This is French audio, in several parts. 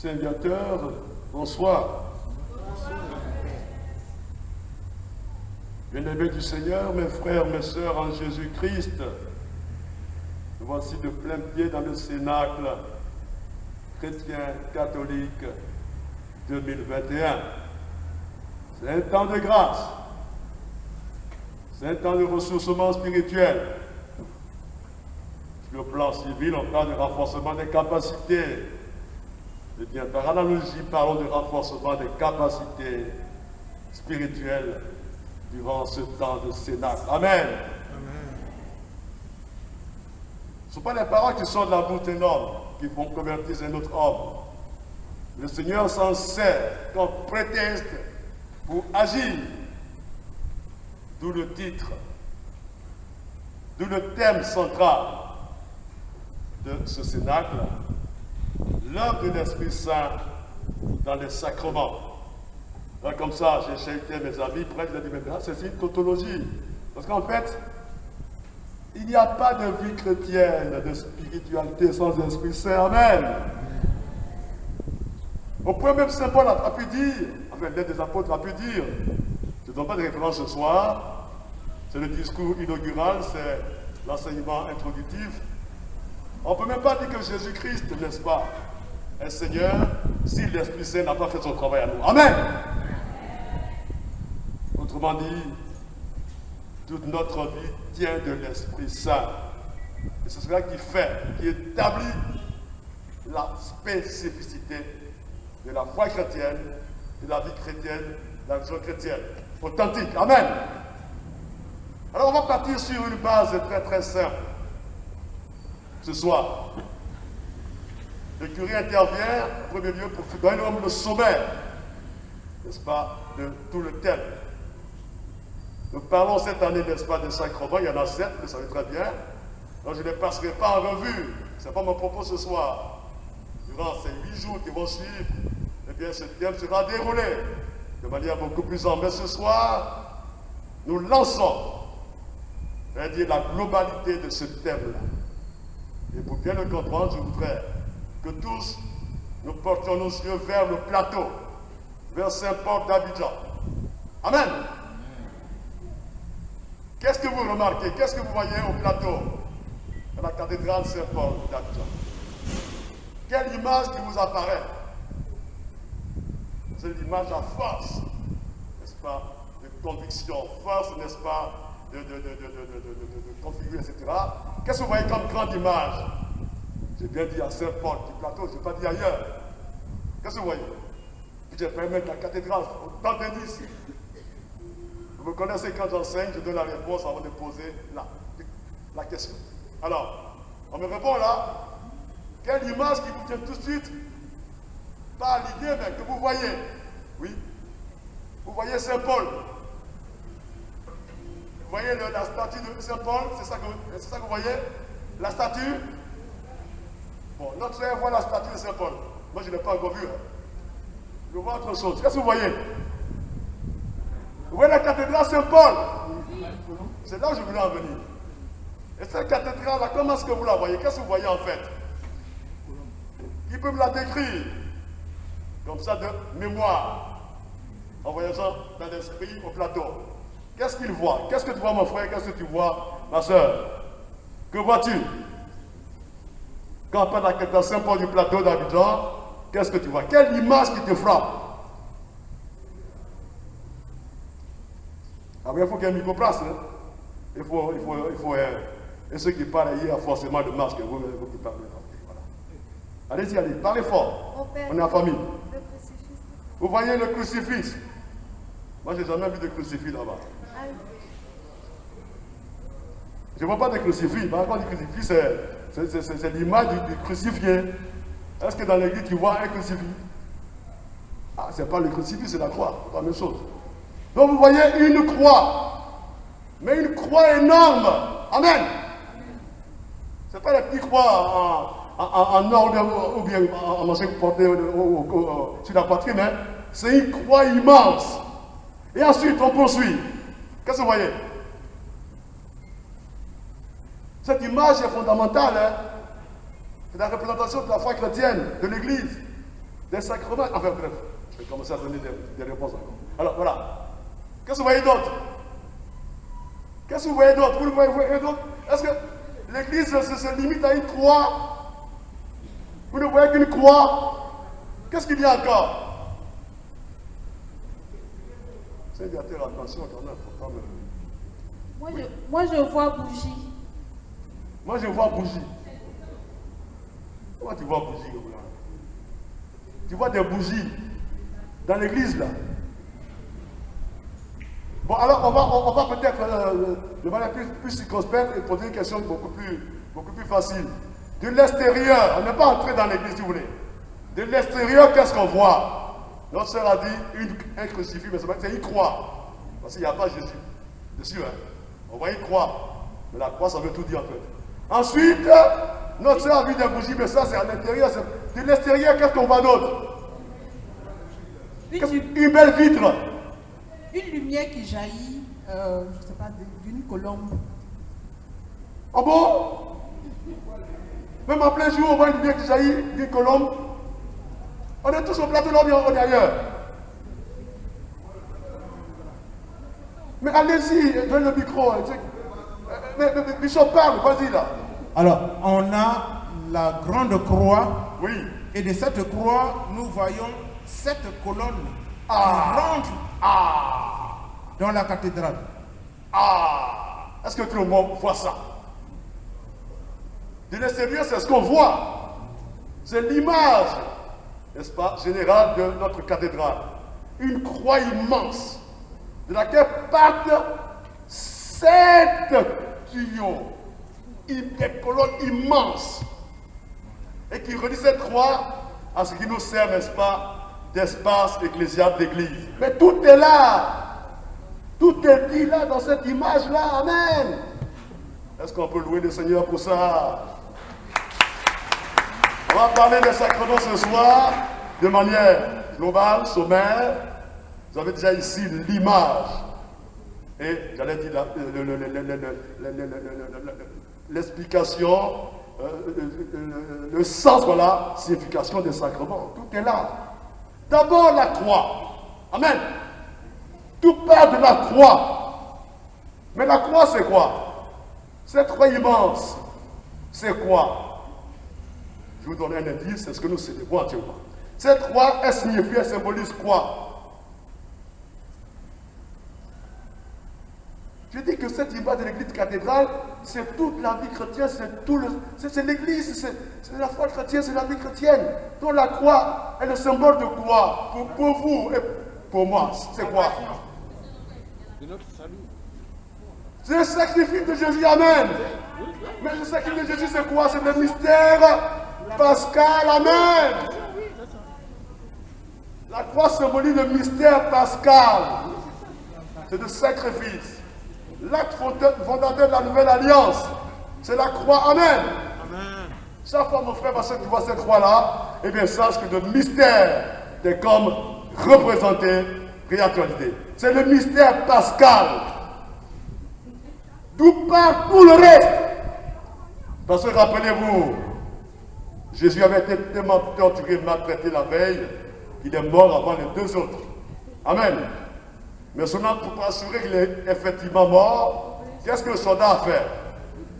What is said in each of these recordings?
Saint-Viateur, bonsoir. Bien-aimés du Seigneur, mes frères, mes sœurs en Jésus-Christ, nous voici de plein pied dans le Cénacle chrétien catholique 2021. C'est un temps de grâce, c'est un temps de ressourcement spirituel. Sur le plan civil, on parle de renforcement des capacités. Eh bien, par analogie, parlons de renforcement des capacités spirituelles durant ce temps de Cénacle. Amen. Ce ne sont pas les paroles qui sont de la bouche d'un homme qui vont convertir un autre homme. Le Seigneur s'en sert comme prétexte pour agir. D'où le titre, d'où le thème central de ce Cénacle, l'œuvre de l'Esprit Saint dans les sacrements. Là, comme ça, j'ai chahuté mes amis, près de la dimension, c'est une tautologie. Parce qu'en fait, il n'y a pas de vie chrétienne, de spiritualité sans Esprit Saint. Amen. Au point même Saint Paul a pu dire, enfin l'un des apôtres a pu dire, je ne donne pas de référence ce soir, c'est le discours inaugural, c'est l'enseignement introductif. On ne peut même pas dire que Jésus-Christ, n'est-ce pas, est Seigneur, si l'Esprit Saint n'a pas fait son travail à nous. Amen. Autrement dit, toute notre vie tient de l'Esprit Saint. Et c'est cela qui fait, qui établit la spécificité de la foi chrétienne, de la vie chrétienne, de la vision chrétienne. Authentique. Amen. Alors on va partir sur une base très très simple. Ce soir, le curé intervient en premier lieu pour donner le sommaire, n'est-ce pas, de tout le thème. Nous parlons cette année, n'est-ce pas, des sacrements, il y en a 7, vous savez très bien. Donc je ne les passerai pas en revue, ce n'est pas mon propos ce soir. Durant ces 8 jours qui vont suivre, eh bien ce thème sera déroulé de manière beaucoup plus ample. Mais ce soir, nous lançons, c'est-à-dire la globalité de ce thème-là. Et pour bien le comprendre, je voudrais que tous nous portions nos yeux vers le plateau, vers Saint-Paul d'Abidjan. Amen. Qu'est-ce que vous remarquez? Qu'est-ce que vous voyez au plateau de la cathédrale Saint-Paul d'Abidjan? Quelle image qui vous apparaît? C'est l'image à force, n'est-ce pas, de conviction, force, n'est-ce pas, de configurer, etc. Qu'est-ce que vous voyez comme grande image? J'ai bien dit à Saint-Paul du plateau, je n'ai pas dit ailleurs. Qu'est-ce que vous voyez? J'ai fait mettre la cathédrale au temps d'indice. Vous me connaissez, quand j'enseigne, je donne la réponse avant de poser la question. Alors, on me répond là, quelle image qui vous vient tout de suite? Pas l'idée, mais que vous voyez. Oui. Vous voyez Saint-Paul. Vous voyez la statue de Saint-Paul, c'est ça que vous voyez? La statue? Bon, notre frère voit la statue de Saint-Paul. Moi, je ne l'ai pas encore vue. Je vois autre chose. Qu'est-ce que vous voyez? Vous voyez la cathédrale Saint-Paul? C'est là où je voulais en venir. Et cette cathédrale-là, comment est-ce que vous la voyez? Qu'est-ce que vous voyez en fait? Qui peut me la décrire? Comme ça, de mémoire, en voyageant dans l'esprit au plateau. Qu'est-ce qu'il voit? Qu'est-ce que tu vois, mon frère? Qu'est-ce que tu vois, ma soeur? Que vois-tu? Quand on parle de la cathédrale Saint-Paul du plateau d'Abidjan, qu'est-ce que tu vois? Quelle image qui te frappe? Ah oui, il faut qu'il y ait un micro-place. Hein? Il faut et ceux qui parlent hier, forcément le masque, vous qui parlez. Voilà. Allez-y, allez, parlez fort. On est en famille. Vous voyez le crucifix? Moi, je n'ai jamais vu de crucifix là-bas. Je ne vois pas de crucifix. Par contre, le crucifix, c'est l'image du crucifié. Est-ce que dans l'église, tu vois un crucifix? Ah, ce n'est pas le crucifix, c'est la croix. C'est pas la même chose. Donc, vous voyez une croix. Mais une croix énorme. Amen. Ce n'est pas la petite croix en or ou bien en ancien porté sur la poitrine. Hein? C'est une croix immense. Et ensuite, on poursuit. Qu'est-ce que vous voyez? Cette image est fondamentale. Hein? C'est la représentation de la foi chrétienne, de l'Église, des sacrements. Enfin bref, je vais commencer à donner des réponses encore. Alors voilà. Qu'est-ce que vous voyez d'autre? Qu'est-ce que vous voyez d'autre? Vous voyez d'autre? Est-ce que l'église se limite à une croix? Vous ne voyez qu'une croix? Qu'est-ce qu'il y a encore? C'est attention quand même. Moi je vois bougie. Moi je vois bougie. Comment tu vois bougie comme là? Tu vois des bougies dans l'église là. Bon, alors on va peut-être de manière plus circonspecte et poser une question beaucoup plus facile. De l'extérieur, on n'est pas entré dans l'église si vous voulez. De l'extérieur, qu'est-ce qu'on voit? Notre sœur a dit un crucifix, mais c'est une croix. Parce qu'il n'y a pas Jésus dessus. Hein. On voit une croix. Mais la croix, ça veut tout dire en fait. Ensuite, notre sœur a vu des bougies, mais ça c'est à l'intérieur. De l'extérieur, qu'est-ce qu'on voit d'autre? Une belle vitre. Une lumière qui jaillit, je ne sais pas, d'une colombe. Ah bon? Même en plein jour, on voit une lumière qui jaillit d'une colombe. On est tous au plateau, là, on est ailleurs. Mais allez-y, donne le micro. Mais Bishop parle, vas-y là. Alors, on a la grande croix. Oui. Et de cette croix, nous voyons 7 colonnes qui rentrent dans la cathédrale. Est-ce que tout le monde voit ça? De l'extérieur, c'est ce qu'on voit. C'est l'image, n'est-ce pas, générale de notre cathédrale. Une croix immense, de laquelle partent 7 tuyaux, des colonnes immenses, et qui relie cette croix à ce qui nous sert, n'est-ce pas, d'espace ecclésial d'église. Mais tout est là. Tout est dit là dans cette image-là. Amen. Est-ce qu'on peut louer le Seigneur pour ça? On va parler des sacrements ce soir de manière globale, sommaire. Vous avez déjà ici l'image. Et j'allais dire l'explication, le sens, voilà, signification des sacrements. Tout est là. D'abord la croix. Amen. Tout part de la croix. Mais la croix, c'est quoi? Cette croix immense, c'est quoi? Je vous donne un indice, c'est ce que nous célébrons actuellement. Cette croix, elle signifie, elle symbolise quoi? Je dis que cette image de l'église cathédrale, c'est toute la vie chrétienne, c'est l'église, c'est la foi chrétienne, c'est la vie chrétienne. Donc la croix est le symbole de quoi? Pour vous et pour moi, c'est quoi? De notre salut. C'est le sacrifice de Jésus, amen. Mais le sacrifice de Jésus, c'est quoi? C'est le mystère pascal, amen. La croix symbolise le mystère pascal. C'est le sacrifice. L'acte fondateur de la nouvelle alliance, c'est la croix, amen. Amen. Chaque fois, mon frère, parce que tu vois cette croix-là, eh bien, sache que le mystère est comme représenté, réactualisé. C'est le mystère pascal. D'où part tout le reste. Parce que rappelez-vous, Jésus avait été tellement torturé, maltraité la veille, qu'il est mort avant les 2 autres. Amen. Mais seulement pour assurer qu'il est effectivement mort, qu'est-ce que le soldat a fait?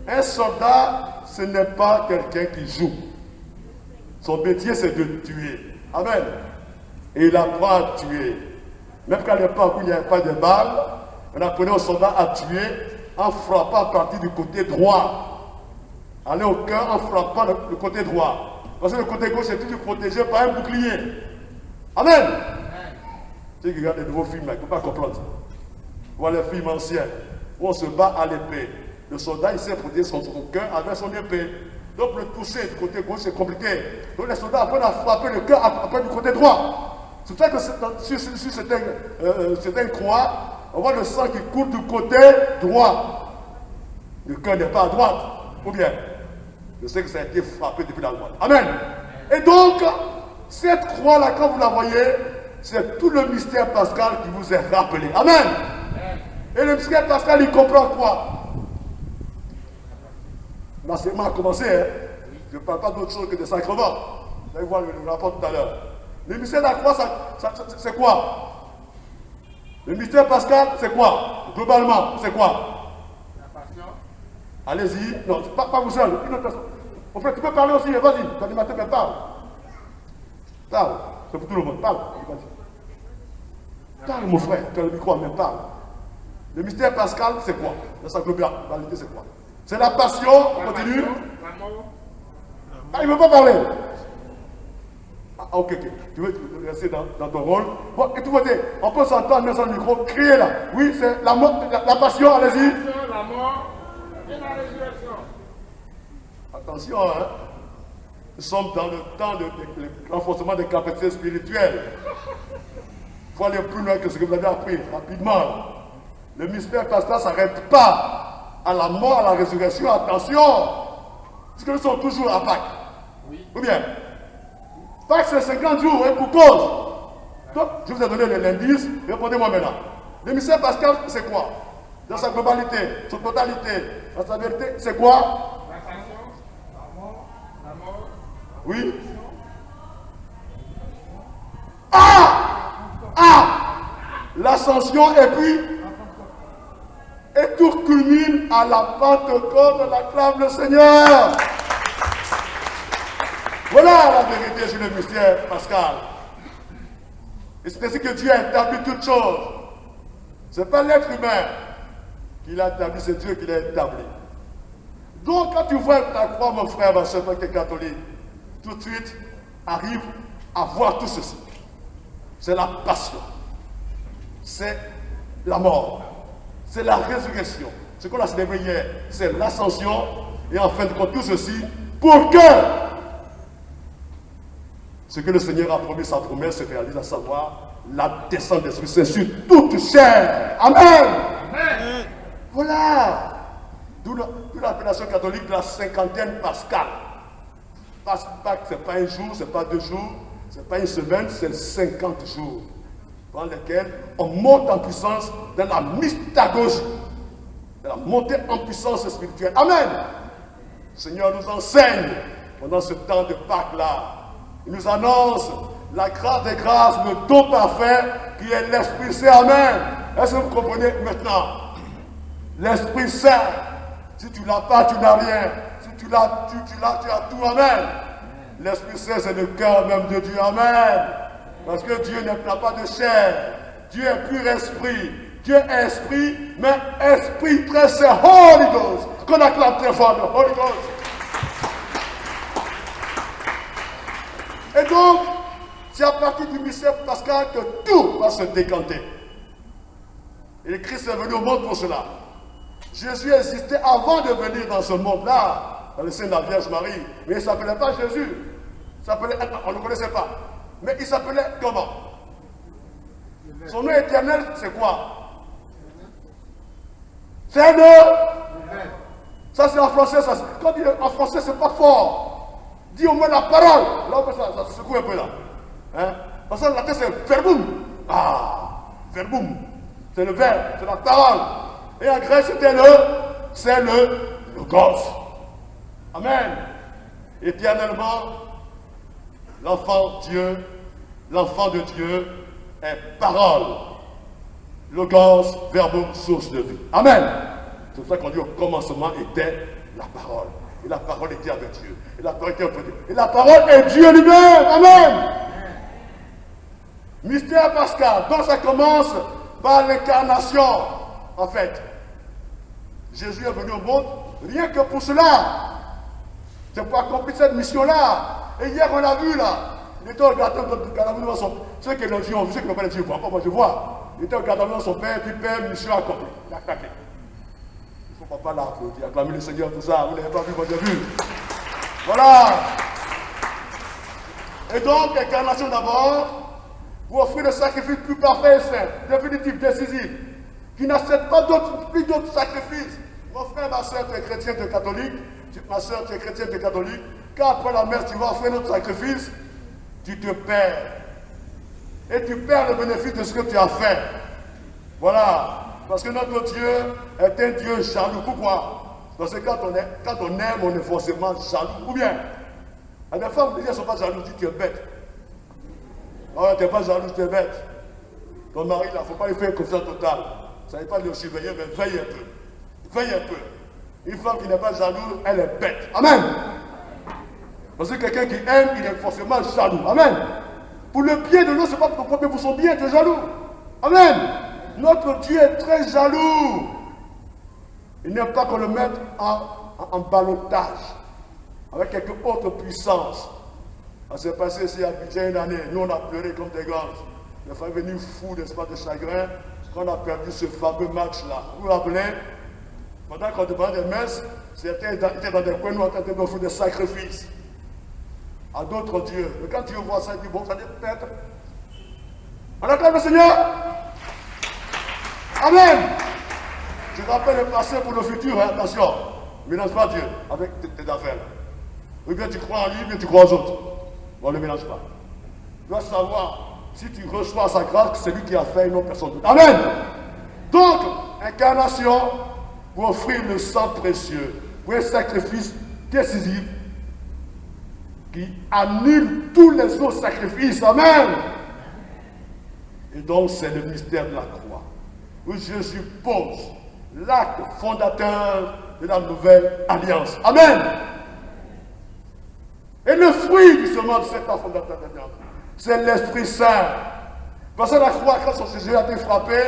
Un soldat, ce n'est pas quelqu'un qui joue. Son métier, c'est de tuer. Amen. Et il apprend à tuer. Même quand à l'époque où il n'y avait pas de balles, on apprenait au soldat à tuer en frappant à partir du côté droit. Aller au cœur en frappant le côté droit. Parce que le côté gauche est toujours protégé par un bouclier. Amen. Ceux qui regardent les nouveaux films, là, ils ne peuvent pas comprendre ça. Voilà les films anciens, où on se bat à l'épée. Le soldat, il sait protéger son cœur avec son épée. Donc le toucher du côté gauche, c'est compliqué. Donc les soldats apprennent à frapper le cœur après du côté droit. C'est pour ça que sur certaines croix, on voit le sang qui coule du côté droit. Le cœur n'est pas à droite. Ou bien, je sais que ça a été frappé depuis la droite. Amen. Et donc, cette croix-là, quand vous la voyez, c'est tout le mystère pascal qui vous est rappelé. Amen. Et le mystère pascal, il comprend quoi? L'enseignement a commencé. Hein? Je ne parle pas d'autre chose que des sacrements. Vous allez voir le rapport tout à l'heure. Le mystère de la croix, c'est quoi? Le mystère pascal, c'est quoi? Globalement, c'est quoi? La passion. Allez-y. Non, pas vous seul. Une autre personne. En fait, tu peux parler aussi, vas-y. L'animateur, mais parle. Parle. C'est pour tout le monde. Parle. Vas-y. Parle, mon frère. Tu as le micro, mais parle. Le mystère pascal, c'est quoi? Dans sa globalité, c'est quoi? C'est la passion. On continue. La mort. Ah, il ne veut pas parler. Ah, ok. Tu veux rester dans ton rôle. Bon, et tout côté, on peut s'entendre, mais sans le micro, crier là. Oui, c'est la passion, allez-y. La mort et la résurrection. Attention, hein. Nous sommes dans le temps de renforcement des capacités spirituelles. Il faut aller plus loin que ce que vous avez appris, rapidement. Le mystère pascal ne s'arrête pas à la mort, à la résurrection. Attention. Parce que nous sommes toujours à Pâques. Oui. Ou bien, Pâques, c'est 50 jours, et pour cause. Donc, je vous ai donné l'indice, répondez-moi maintenant. Le mystère pascal, c'est quoi? Dans sa globalité, sa totalité, dans sa vérité, c'est quoi? La passion, la mort, Oui. L'ascension, et puis, et tout culmine à la Pentecôte, on acclame le Seigneur. Voilà la vérité sur le mystère pascal. Et c'est ainsi que Dieu a établi toutes choses. Ce n'est pas l'être humain qui l'a établi, c'est Dieu qui l'a établi. Donc quand tu vois ta croix, mon frère, ma soeur, toi qui es catholique, tout de suite arrive à voir tout ceci. C'est la passion. C'est la mort. C'est la résurrection. Ce qu'on a célébré hier, c'est l'ascension. Et en fin de compte, tout ceci pour que ce que le Seigneur a promis, sa promesse se réalise, à savoir la descente de l'Esprit Saint sur toute chair. Amen. Amen. Voilà. D'où l'appellation catholique de la cinquantaine pascale. Pâques, ce n'est pas un jour, ce n'est pas 2 jours, ce n'est pas une semaine, c'est 50 jours. Dans lesquels on monte en puissance dans la mystagogie, de la montée en puissance spirituelle. Amen. Le Seigneur nous enseigne pendant ce temps de Pâques-là. Il nous annonce la grâce des grâces, le don parfait qui est l'Esprit Saint. Amen. Est-ce que vous comprenez maintenant? L'Esprit Saint, si tu ne l'as pas, tu n'as rien. Si tu l'as, tu as tout. Amen. L'Esprit Saint, c'est le cœur même de Dieu. Amen. Parce que Dieu n'a pas de chair. Dieu est pur esprit. Dieu est esprit, mais esprit très saint. Holy Ghost. Qu'on acclame très fort le Holy Ghost. Et donc, c'est à partir du mystère pascal que tout va se décanter. Et le Christ est venu au monde pour cela. Jésus existait avant de venir dans ce monde-là, dans le sein de la Vierge Marie. Mais il ne s'appelait pas Jésus. On ne le connaissait pas. Mais il s'appelait comment? Son nom éternel, c'est quoi? C'est le... Ça, c'est en français. Ça, quand on dit en français, c'est pas fort. Dis au moins la parole. Là, ça se secoue un peu là. Hein? Parce que la tête, c'est verbum. Ah, verbum. C'est le verbe, c'est la parole. Et en grec, c'est le logos. Amen. Éternellement, l'enfant de Dieu est parole. Logos, verbum, source de vie. Amen. C'est pour ça qu'on dit au commencement était la parole. Et la parole était avec Dieu. Et la parole était avec Dieu. Et la parole est Dieu lui-même. Amen. Mystère pascal. Donc ça commence par l'incarnation. En fait, Jésus est venu au monde rien que pour cela. C'est pour accomplir cette mission-là. Et hier, on l'a vu là. Il était regardant devant son père. Ceux qui l'ont dit, on vu, ceux qui n'ont pas les yeux, moi je vois. Il était regardant devant son père, puis père, mission accomplie. Il a craqué. Il faut pas l'applaudir, acclamer le Seigneur, tout ça. Vous n'avez pas vu, moi j'ai vu. Voilà. Et donc, incarnation d'abord, pour offrir le sacrifice plus parfait et saint, définitif, décisif, qui n'accepte pas plus d'autres sacrifices. Mon frère, ma soeur, tu es chrétien, tu es catholique. Ma soeur, tu es chrétien, tu es catholique. Quand après la messe, tu vas offrir notre sacrifice, tu te perds. Et tu perds le bénéfice de ce que tu as fait. Voilà. Parce que notre Dieu est un Dieu jaloux. Pourquoi? Parce que quand on aime, on est forcément jaloux. Ou bien, les femmes, elles ne sont pas jalouses, tu es bête. Oh, t'es pas jaloux, t'es bête. Ton mari, il ne faut pas lui faire confiance totale. Ça n'est pas de le surveiller, mais veille un peu. Veille un peu. Une femme qui n'est pas jalouse, elle est bête. Amen. Parce que quelqu'un qui aime, il est forcément jaloux. Amen. Pour le bien de l'autre, ce n'est pas pour ton bien, pour son bien, tu es jaloux. Amen. Notre Dieu est très jaloux. Il n'aime pas qu'on le mette en ballottage avec quelque autre puissance. Ça s'est passé ici à Abidjan une année. Nous, on a pleuré comme des gosses. Il a fallu venir fou, n'est-ce pas, de chagrin, quand on a perdu ce fameux match-là. Vous vous rappelez, pendant qu'on demandait des messes, certains étaient dans des coins, nous, en train de faire des sacrifices à d'autres dieux. Mais quand Dieu voit ça, il dit, bon, ça dit peut-être. On acclame le Seigneur. Amen. Je rappelle le passé pour le futur, hein, attention. Ne mélange pas Dieu avec tes affaires. Ou bien tu crois en lui, ou bien tu crois aux autres. On ne le mélange pas. Tu dois savoir, si tu reçois sa grâce, c'est lui qui a fait, une autre personne. Amen. Donc, incarnation pour offrir le sang précieux, pour un sacrifice décisif qui annule tous les autres sacrifices. Amen. Et donc, c'est le mystère de la croix, où Jésus pose l'acte fondateur de la nouvelle alliance. Amen. Et le fruit justement de cet acte fondateur de l'alliance, c'est l'Esprit Saint. Parce que la croix, quand son Jésus a été frappé,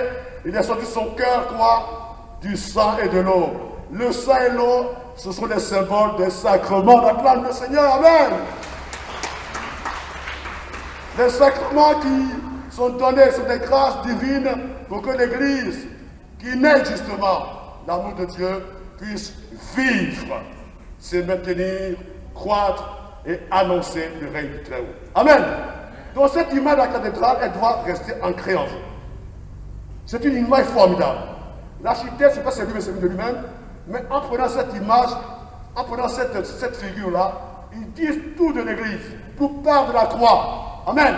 il a sorti son cœur, quoi? Du sang et de l'eau. Le sang et l'eau, ce sont les symboles des sacrements. Acclame le Seigneur. Amen. Les sacrements qui sont donnés sont des grâces divines pour que l'Église, qui naît justement l'amour de Dieu, puisse vivre, se maintenir, croître et annoncer le règne du Très-Haut. Amen. Donc cette image de la cathédrale, elle doit rester ancrée en vous. C'est une image formidable. L'architecte, ce n'est pas celui, mais celui de lui-même. Mais en prenant cette image, en prenant cette figure-là, ils disent tout de l'Église. Tout part de la croix. Amen.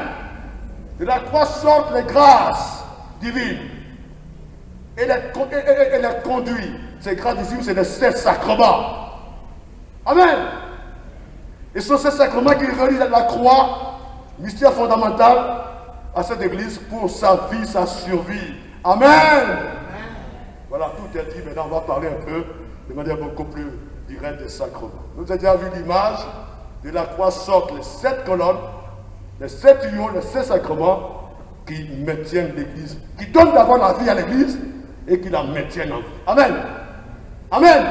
De la croix sortent les grâces divines. Et les conduit. Ces grâces divines, c'est les 7 sacrements. Amen. Et ce sont ces sacrements qui relient la croix, mystère fondamental, à cette église pour sa vie, sa survie. Amen. Voilà, tout est dit. Maintenant, on va parler un peu de manière beaucoup plus directe des sacrements. Nous avons déjà vu l'image de la croix sortent les 7 colonnes, les 7 tuyaux, les 7 sacrements qui maintiennent l'église, qui donnent d'abord la vie à l'église et qui la maintiennent en vie. Amen. Amen.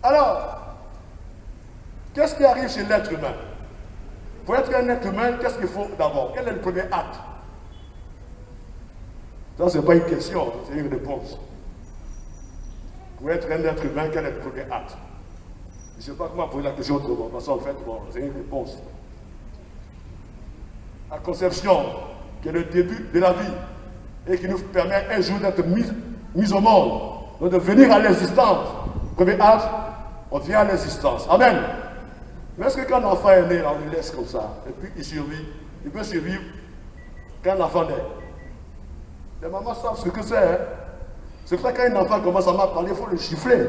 Alors, qu'est-ce qui arrive chez l'être humain? Pour être un être humain, qu'est-ce qu'il faut d'abord? Quel est le premier acte? Ça, ce n'est pas une question, c'est une réponse. Pour être un être humain, quel est le premier acte? Je ne sais pas comment poser la question autrement, parce qu'en fait, bon, c'est une réponse. La conception, qui est le début de la vie, et qui nous permet un jour d'être mis au monde, donc de venir à l'existence. Premier acte, on vient à l'existence. Amen. Mais est-ce que quand un enfant est né, on le laisse comme ça, et puis il survit, il peut survivre quand un enfant naît? Les mamans savent ce que c'est. Hein? C'est pour ça que quand un enfant commence à mal parler, il faut le gifler.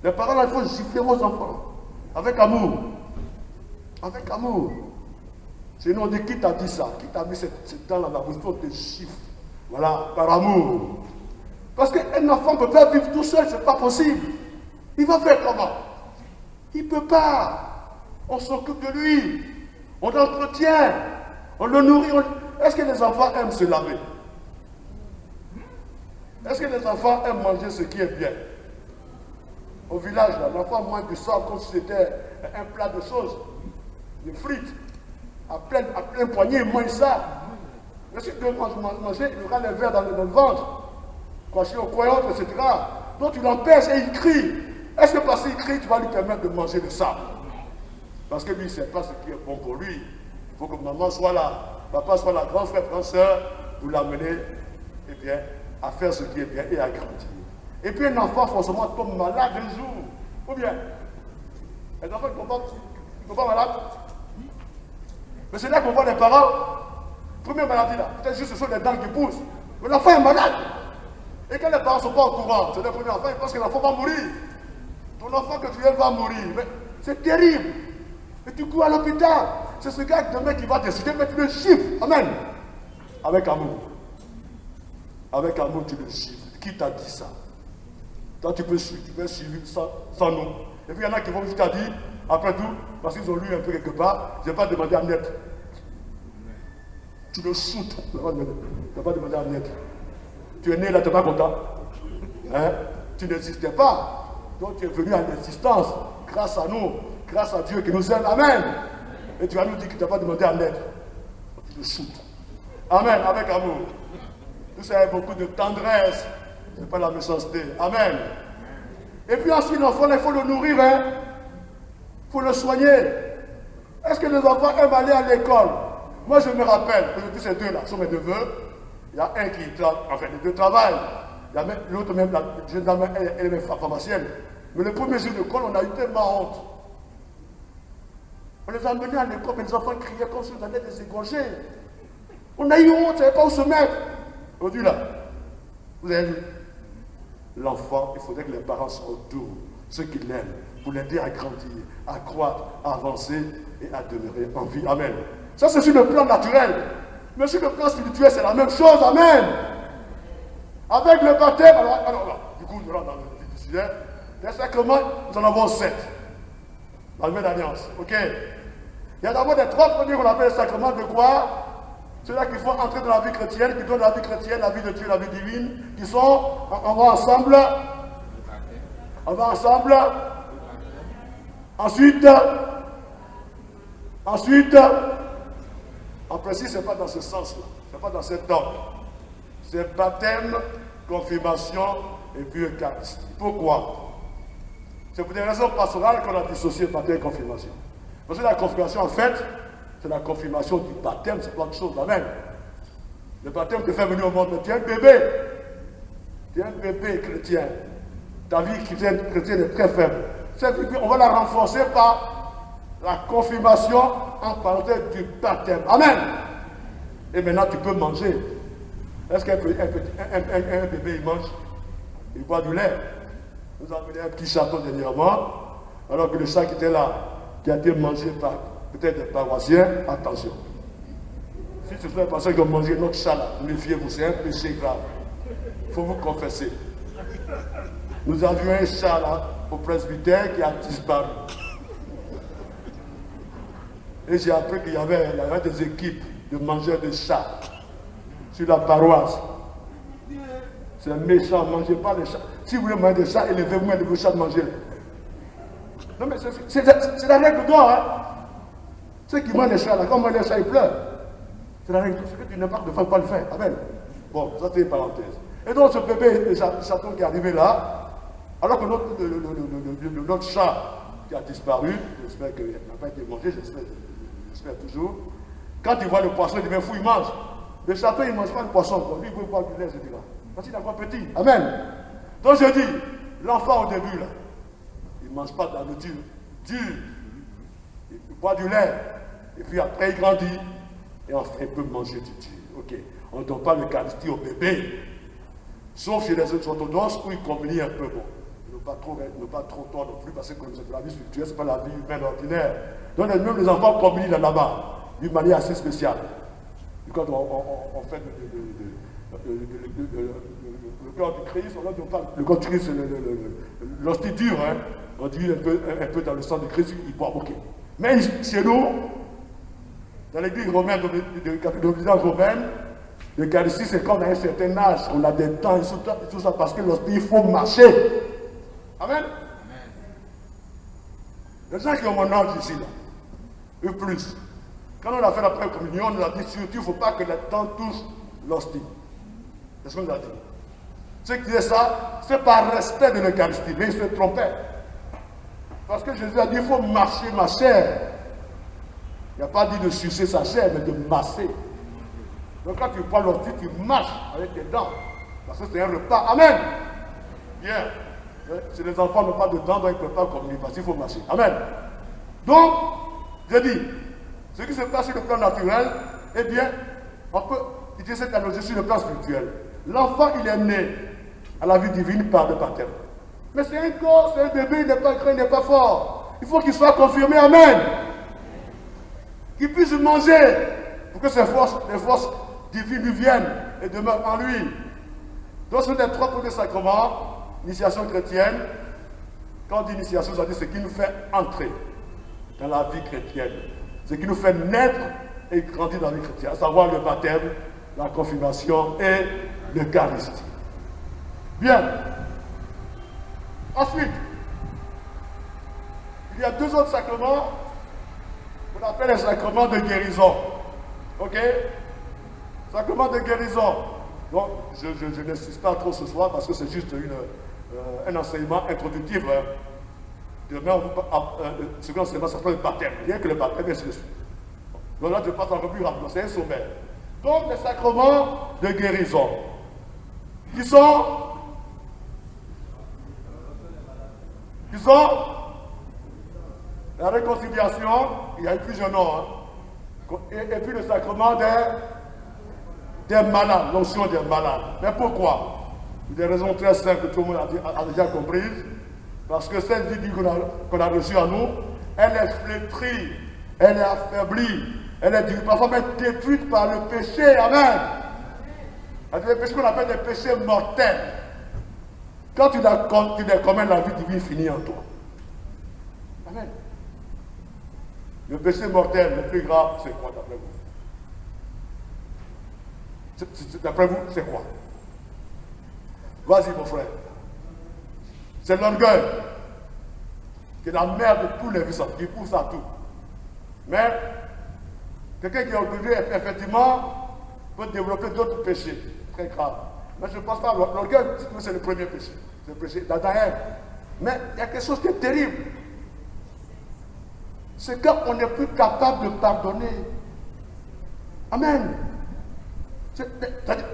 Les parents, là, il faut gifler vos enfants. Avec amour. Avec amour. Sinon, on dit qui t'a dit ça? Qui t'a mis cette dent dans la bouche? On te gifle. Voilà, par amour. Parce qu'un enfant ne peut pas vivre tout seul, ce n'est pas possible. Il va faire comment? Il ne peut pas. On s'occupe de lui. On l'entretient. On le nourrit. Est-ce que les enfants aiment se laver? Est-ce que les enfants aiment manger ce qui est bien? Au village, l'enfant mange du sable comme si c'était un plat de sauce, de frites. À plein poignet, il mange ça. Mais si tu veux manger, il aura les vers dans le ventre. Quand je suis au coin, etc. Donc tu l'empêches et il crie. Est-ce que parce qu'il crie, tu vas lui permettre de manger le sable? Parce que lui, il ne sait pas ce qui est bon pour lui. Il faut que maman soit là, papa soit là, grand frère, grande soeur, pour l'amener, eh bien, à faire ce qui est bien et à grandir. Et puis un enfant, forcément, tombe malade un jour. Ou bien, les enfants ne tombent pas malades. Mais c'est là qu'on voit les parents. Première maladie là, peut-être juste ce sont les dents qui poussent. Mais l'enfant est malade. Et quand les parents ne sont pas au courant, c'est le premier enfant, ils pensent que l'enfant va mourir. Ton enfant que tu aimes va mourir. Mais c'est terrible. Et tu cours à l'hôpital. c'est ce gars demain qui va décider, mais tu le chiffres. Amen. Avec amour. Avec amour, tu le chiffres. Qui t'a dit ça? Toi, tu peux suivre sans nom. Et puis il y en a qui vont jusqu'à dire, après tout, parce qu'ils ont lu un peu quelque part, je n'ai pas demandé à Net. Tu le shootes. Tu n'as pas demandé à Net. Tu es né là, tu n'es pas content. Hein? Tu n'existais pas. Donc tu es venu à l'existence grâce à nous, grâce à Dieu qui nous aime. Amen. Et tu vas nous dire que tu n'as pas demandé à Net. Tu le shootes. Amen, avec amour. Tout ça avec beaucoup de tendresse. Ce n'est pas la méchanceté. Amen. Et puis ensuite, l'enfant, il faut le nourrir. Hein? Il faut le soigner. Est-ce que les enfants aiment aller à l'école? Moi, je me rappelle, aujourd'hui, ces deux-là sont mes neveux. Il y a un qui travaille, enfin, les deux travaillent. L'autre, même, la jeune dame, elle est même pharmacienne. Mais le premier jour d'école, on a eu tellement honte. On les a amenés à l'école, mais les enfants criaient comme si on allait les égorger. On a eu honte, on ne savait pas où se mettre. Aujourd'hui, là, vous avez vu, l'enfant, il faudrait que les parents soient autour, ceux qui l'aiment, pour l'aider à grandir, à croître, à avancer et à demeurer en vie. Amen. Ça, c'est sur le plan naturel. Mais sur le plan spirituel, c'est la même chose. Amen. Avec le baptême, alors, du coup, nous rentrons dans le sujet. Les sacrements, nous en avons 7. Dans la même alliance. Ok? Il y a d'abord les 3 premiers qu'on appelle les sacrements de quoi? Ceux-là qui font entrer dans la vie chrétienne, qui donnent la vie chrétienne, la vie de Dieu, la vie divine, qui sont, on va ensemble. On va ensemble. Ensuite, en principe, ce n'est pas dans ce sens-là. Ce n'est pas dans cet ordre. C'est baptême, confirmation et puis Eucharistie. Pourquoi? C'est pour des raisons pastorales qu'on a dissocié baptême et confirmation. Parce que la confirmation, en fait, c'est la confirmation du baptême, c'est pas autre chose. Amen. Le baptême te fait venir au monde, mais tu es un bébé. Tu es un bébé chrétien. Ta vie chrétienne est très faible. On va la renforcer par la confirmation en parenthèse du baptême. Amen. Et maintenant, tu peux manger. Est-ce qu'un bébé, il mange? Il boit du lait. Nous avons amené un petit chaton dernièrement, alors que le chat qui était là, qui a été mangé par peut-être des paroissiens, attention. Si ce sont des personnes qui ont mangé notre chat là, méfiez-vous, c'est un péché grave. Il faut vous confesser. Nous avions un chat là, au presbytère, qui a disparu. Et j'ai appris qu'il y avait des équipes de mangeurs de chats sur la paroisse. C'est méchant, ne mangez pas les chats. Si vous voulez manger des chats, élevez-vous, mettez vos chats de manger. Non mais c'est la règle d'or. Hein? Ceux qui mangent les chats, là, quand on mange les chats, ils pleurent. C'est la règle d'or. Ce que tu n'aimes pas, ne faut pas le faire. Amen. Bon, ça c'est une parenthèse. Et donc ce bébé, le chaton qui est arrivé là, alors que notre chat qui a disparu, j'espère qu'il n'a pas été mangé, j'espère toujours. Quand il voit le poisson, il dit, mais fou, il mange. Le chaton, il ne mange pas le poisson. Lui, il veut boire du lait, je dis là. Parce qu'il est encore petit. Amen. Donc je dis, l'enfant au début, là, il ne mange pas de la nourriture dure. Il boit du lait. Et puis après, il grandit. Et enfin, il peut manger du dur. Ok. On ne donne pas l'Eucharistie au bébé. Sauf chez les autres orthodoxes où ils communient un peu. Bon. Ne pas trop tort non plus, parce que la vie spirituelle, ce n'est pas la vie humaine ordinaire. Donc même les enfants communient là-bas, d'une manière assez spéciale. Et quand on fait le corps du Christ, on parle le corps du Christ, l'hostie dure, hein, on dit un peu dans le sang du Christ, il boit, ok. Mais chez nous, dans l'église romaine, de l'Église romaine, l'Eucharistie, c'est quand on a un certain âge, on a des temps et tout ça, parce que l'hostie, il faut marcher. Amen. Les gens qui ont mon âge ici, là, eux plus. Quand on a fait la première communion, on nous a dit surtout, il ne faut pas que les dents touchent l'hostie. C'est ce qu'on nous a dit. Ceux qui disaient ça, c'est par respect de l'Eucharistie, mais ils se trompaient. Parce que Jésus a dit, il faut marcher ma chair. Il n'a pas dit de sucer sa chair, mais de masser. Donc quand tu prends l'hostie, tu marches avec tes dents. Parce que c'est un repas. Amen. Bien. Si les enfants n'ont pas de dents, donc ils ne peuvent pas communier, parce qu'il faut marcher. Amen. Donc, je dis, ce qui se passe sur le plan naturel, eh bien, on peut utiliser cette analogie sur le plan spirituel. L'enfant, il est né à la vie divine par le baptême. Mais c'est un corps, c'est un bébé, il n'est pas grand, il n'est pas fort. Il faut qu'il soit confirmé. Amen. qu'il puisse manger, pour que les forces divines lui viennent et demeurent en lui. Donc, ce sont les 3 premiers sacrements, initiation chrétienne. Quand on dit initiation, ça veut dire ce qui nous fait entrer dans la vie chrétienne, ce qui nous fait naître et grandir dans la vie chrétienne, à savoir le baptême, la confirmation et l'Eucharistie. Bien. Ensuite, il y a 2 autres sacrements qu'on appelle les sacrements de guérison. Ok? Sacrement de guérison. Donc, je n'insiste pas trop ce soir parce que c'est juste un enseignement introductif. Hein. Demain, ce second enseignement, ça s'appelle le baptême. Rien que le baptême, et ainsi de suite. Donc là, je passe encore plus rapidement. C'est un sommaire. Donc, les sacrements de guérison, qui sont la réconciliation, il y a eu plusieurs noms, hein, et puis le sacrement des malades, l'onction des malades. Mais pourquoi? Pour des raisons très simples que tout le monde a déjà comprises. Parce que cette vie qu'on a reçue en nous, elle est flétrie, elle est affaiblie, elle est parfois même détruite par le péché. Amen. Il y a des péchés qu'on appelle des péchés mortels. Quand tu les commets, la vie divine finit en toi. Amen. Le péché mortel le plus grave, c'est quoi d'après vous? D'après vous, c'est quoi? Vas-y, mon frère. C'est l'orgueil, qui est la mère de tous les vices, qui pousse à tout. Mais, quelqu'un qui est orgueilleux, effectivement, peut développer d'autres péchés très graves. Mais je ne pense pas, l'orgueil, c'est le premier péché. C'est le péché d'Adam. Mais il y a quelque chose qui est terrible. C'est quand on n'est plus capable de pardonner. Amen.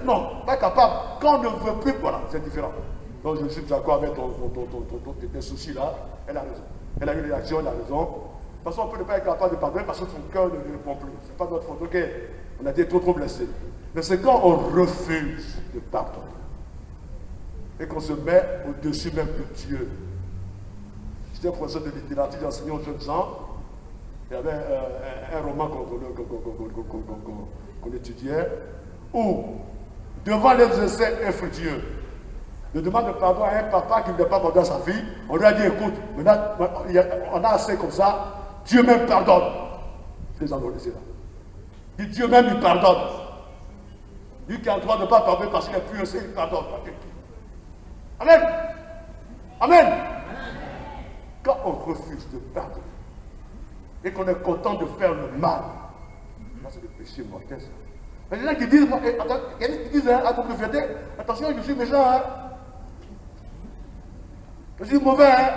Non, pas capable. Quand on ne veut plus, voilà, c'est différent. Donc je suis d'accord avec tes soucis là. Elle a raison. Elle a eu une réaction, elle a raison. De toute façon, on peut ne pas être capable de pardonner parce que son cœur ne lui répond plus. Ce n'est pas notre faute. Ok, on a été trop blessés. Mais c'est quand on refuse de pardonner et qu'on se met au-dessus même de Dieu. J'étais professeur de littérature, j'enseignais aux jeunes gens. Il y avait un roman qu'on étudiait où, devant les essais infructueux, de demande de pardon à un papa qui ne voulait pas pardonner à sa fille, on lui a dit écoute, maintenant on a assez comme ça, Dieu même pardonne. Je les ai laissés là. Dit Dieu même lui pardonne. Lui qui a le droit de ne pas pardonner parce qu'il est plus aussi, il pardonne. Amen. Amen. Quand on refuse de pardonner et qu'on est content de faire le mal, là c'est le péché mortel. Il y a des gens qui disent, à toute vérité, attention, je suis méchant, hein. Je suis mauvais, hein.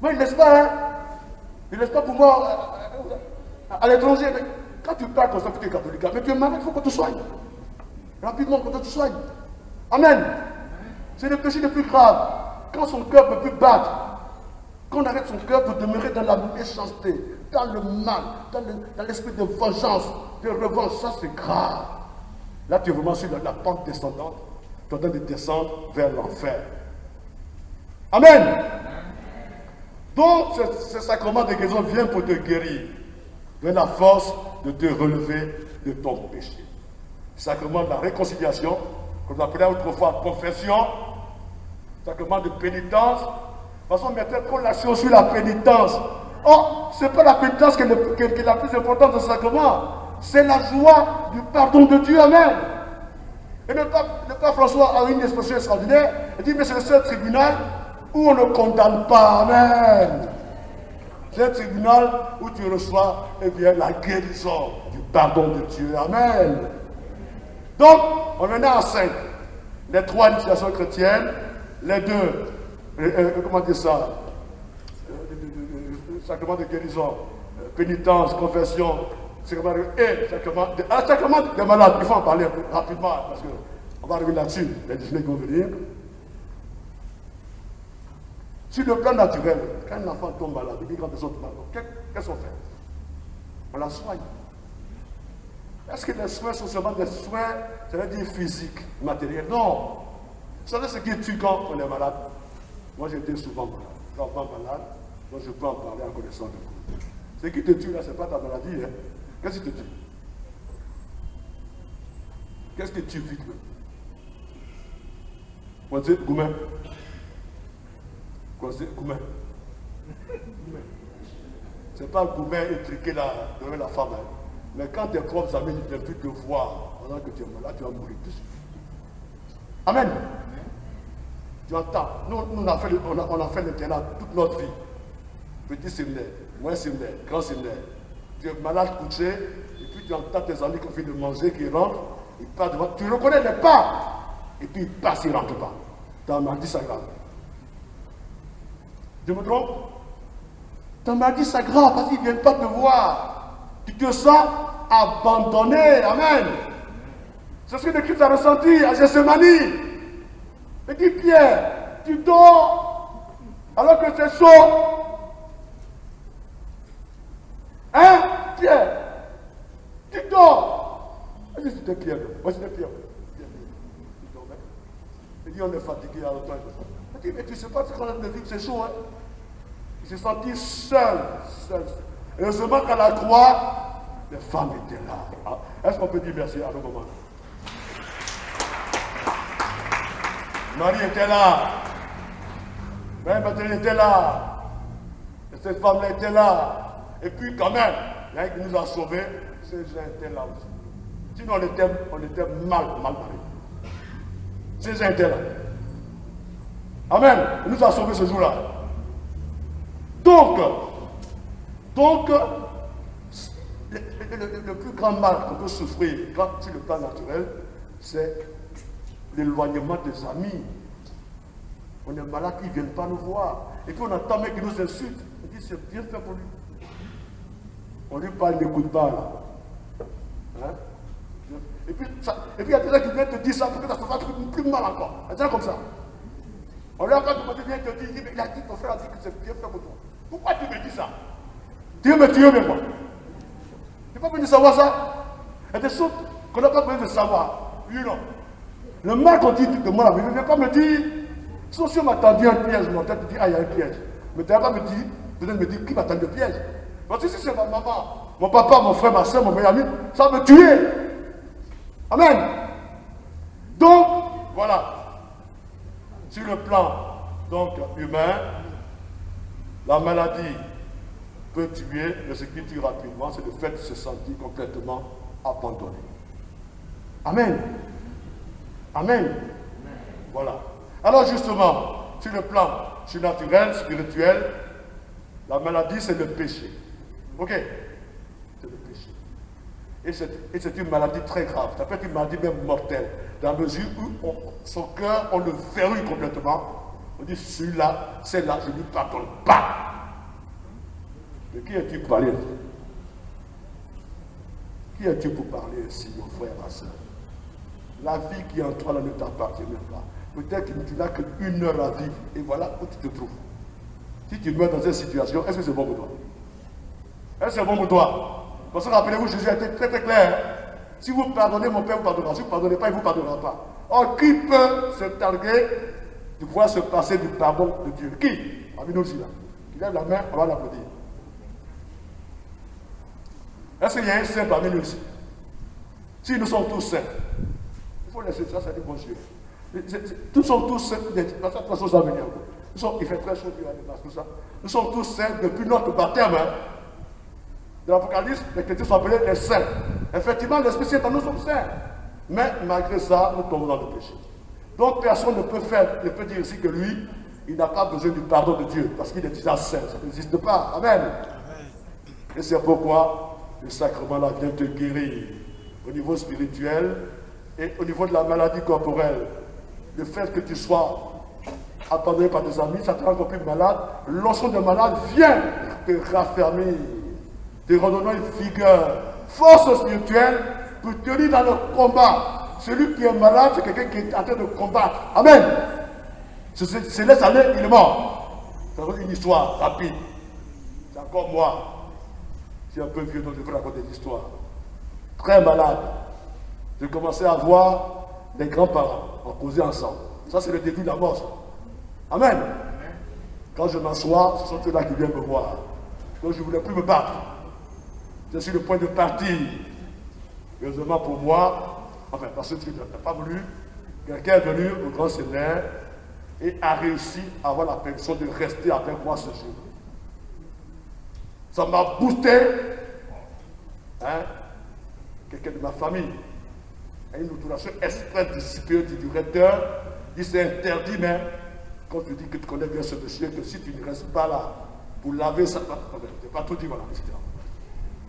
Moi, il ne laisse pas, hein. Il ne laisse pas pour moi à l'étranger. Mais quand tu parles comme ça, tu es catholique, mais tu es malade, il faut qu'on te soigne. Rapidement, qu'on te soigne. Amen. C'est le péché le plus grave. Quand son cœur ne peut plus battre, qu'on arrête son cœur pour demeurer dans la méchanceté, dans le mal, dans l'esprit de vengeance, de revanche, ça c'est grave. Là, tu es vraiment sur la pente descendante, tu es en train de descendre vers l'enfer. Amen. Donc, ce sacrement de guérison vient pour te guérir, donner la force de te relever de ton péché. Le sacrement de la réconciliation, qu'on appelait autrefois confession, sacrement de pénitence. De toute façon, on mettait trop l'action sur la pénitence. Oh, ce n'est pas la pénitence qui est la plus importante de ce sacrement. C'est la joie du pardon de Dieu. Amen. Et le pape François a une expression extraordinaire. Il dit, mais c'est le seul tribunal où on ne condamne pas. Amen. C'est un tribunal où tu reçois la guérison du pardon de Dieu. Amen. Donc, on en est à 5. Les 3 initiations chrétiennes, les 2, comment dire ça, sacrement de guérison, pénitence, confession, sacrement des malades. Il faut en parler rapidement parce qu'on va revenir là-dessus, les déjeuners qui vont venir. Sur le plan naturel, quand un enfant tombe malade, il dit quand les autres malades, qu'est-ce qu'on fait? On la soigne. Est-ce que les soins sont seulement des soins, ça veut dire physiques, matériels? Non. Vous savez ce qui tue quand on est malade? Moi, j'étais souvent malade. Quand on est malade, moi, je peux en parler en connaissant de cause. Ce qui te tue là, ce n'est pas ta maladie. Hein. Qu'est-ce qui te tue? Qu'est-ce qui te tue vite? On dit Goumen. Goumen. C'est pas Goumen étriqué là, devant la femme. Hein. Mais quand tes propres amis ne viennent plus te voir pendant que tu es malade, tu vas mourir tout de suite. Amen. Tu entends? Nous, on a fait l'internat toute notre vie. Petit séminaire, moyen séminaire, grand séminaire. Tu es malade, couché, et puis tu entends tes amis qui ont fini de manger, qui rentrent, ils partent devant. Tu reconnais les pas, et puis ils passent, ils ne rentrent pas. Ta maladie s'aggrave. Je me trompe? Ta maladie s'aggrave parce qu'ils ne viennent pas te voir. Tu te sens abandonné. Amen. C'est ce que le Christ a ressenti à Gethsémani. Il dit, Pierre, tu dors alors que c'est chaud. Hein, Pierre? Tu dors. Il dit, c'était Pierre. Moi, c'était Pierre. Il dormait. Il dit, on est fatigué à l'automne. Il dit, mais tu ne sais pas ce qu'on a de vivre, c'est chaud, hein? Il s'est senti seul. Et heureusement qu'à la croix, les femmes étaient là. Est-ce qu'on peut dire merci à nos moments? Marie était là. Même Bethléem était là. Et cette femme-là était là. Et puis quand même, il y a un qui nous a sauvés. Ces gens étaient là aussi. Sinon on était mal mariés. Ces gens étaient là. Amen. Il nous a sauvés ce jour-là. Donc, le plus grand mal qu'on peut souffrir sur le plan naturel, c'est l'éloignement des amis. On est malade, ils ne viennent pas nous voir. Et puis on entend un mec qui nous insulte. On dit, c'est bien fait pour lui. On lui parle, il n'écoute pas là. Hein? Et puis il y a des gens qui viennent te dire ça pour que ça se fasse plus mal encore. C'est comme ça. On lui a pas demandé, vient te dire, il a dit, ton frère a dit que c'est bien fait pour toi. Pourquoi tu me dis ça? Tu veux me tuer, mais quoi? Tu n'es pas venu de savoir ça? Il y a des choses qu'on n'a pas besoin de savoir. Oui ou non? Le mal qu'on dit de moi, il ne vient pas me dire. Sauf si on m'a tendu un piège, mon tête te dit, ah, il y a un piège. Mais tu n'as pas me dire, peut-être me dire qui m'a tendu le piège. Parce que si c'est ma maman, mon papa, mon frère, ma soeur, mon meilleur ami, ça va me tuer. Amen. Donc, voilà. Sur le plan donc, humain, la maladie peut tuer, mais ce qui tue rapidement, c'est le fait de se sentir complètement abandonné. Amen. Amen. Voilà. Alors justement, sur le plan surnaturel, spirituel, la maladie, c'est le péché. Ok? C'est le péché. Et c'est une maladie très grave. Ça peut être une maladie même mortelle. Dans la mesure où son cœur, on le verrouille complètement. On dit, celui-là, c'est-là, je ne lui pardonne pas. Mais qui es-tu pour parler? Qui es-tu pour parler ainsi, mon frère, ma soeur? La vie qui est en toi, là, ne t'appartient même pas. Peut-être que tu n'as qu'une heure à vivre, et voilà où tu te trouves. Si tu meurs dans cette situation, est-ce que c'est bon pour toi? Est-ce que c'est bon pour toi? Parce que rappelez-vous, Jésus a été très très clair. Si vous pardonnez, mon Père vous pardonnera. Si vous ne pardonnez pas, il ne vous pardonnera pas. Or, qui peut se targuer de pouvoir se passer du pardon de Dieu? Qui? Parmi nous aussi là. Qui lève la main, on va l'applaudir. Est-ce qu'il y a un saint parmi nous ici? Si nous sommes tous saints, il faut laisser ça, c'est du bon Dieu. Nous sommes tous saints, parce que ça va venir. Il fait très chaud, tout ça. Nous sommes tous saints depuis notre baptême. Hein. Dans l'Apocalypse, les chrétiens sont appelés les saints. Effectivement, l'Esprit Saint, nous sommes saints. Mais malgré ça, nous tombons dans le péché. Donc personne ne peut dire ici que lui, il n'a pas besoin du pardon de Dieu, parce qu'il est déjà saint. Ça n'existe pas. Amen. Et c'est pourquoi le sacrement là vient te guérir au niveau spirituel et au niveau de la maladie corporelle. Le fait que tu sois abandonné par tes amis, ça te rend encore plus malade. L'onction de malade vient te raffermir, te redonner une vigueur, force spirituelle pour tenir dans le combat. Celui qui est malade, c'est quelqu'un qui est en train de combattre. Amen. Se laisse aller, il est mort. C'est une histoire rapide. C'est encore moi. Je suis un peu vieux, donc je peux raconter l'histoire. Très malade. J'ai commencé à voir les grands-parents en causer ensemble. Ça, c'est le début de la mort. Ça. Amen. Quand je m'assois, ce sont ceux-là qui viennent me voir. Donc je ne voulais plus me battre. je suis le point de partir. Heureusement pour moi, enfin, parce que Dieu n'a pas voulu, quelqu'un est venu au grand séminaire et a réussi à avoir la permission de rester avec moi ce jour. Ça m'a boosté. Hein? Quelqu'un de ma famille a une autorisation exprès du supérieur du directeur. Il s'est interdit, mais quand tu dis que tu connais bien ce monsieur, que si tu ne restes pas là pour laver ça, je ne pas tout dire, voilà, etc.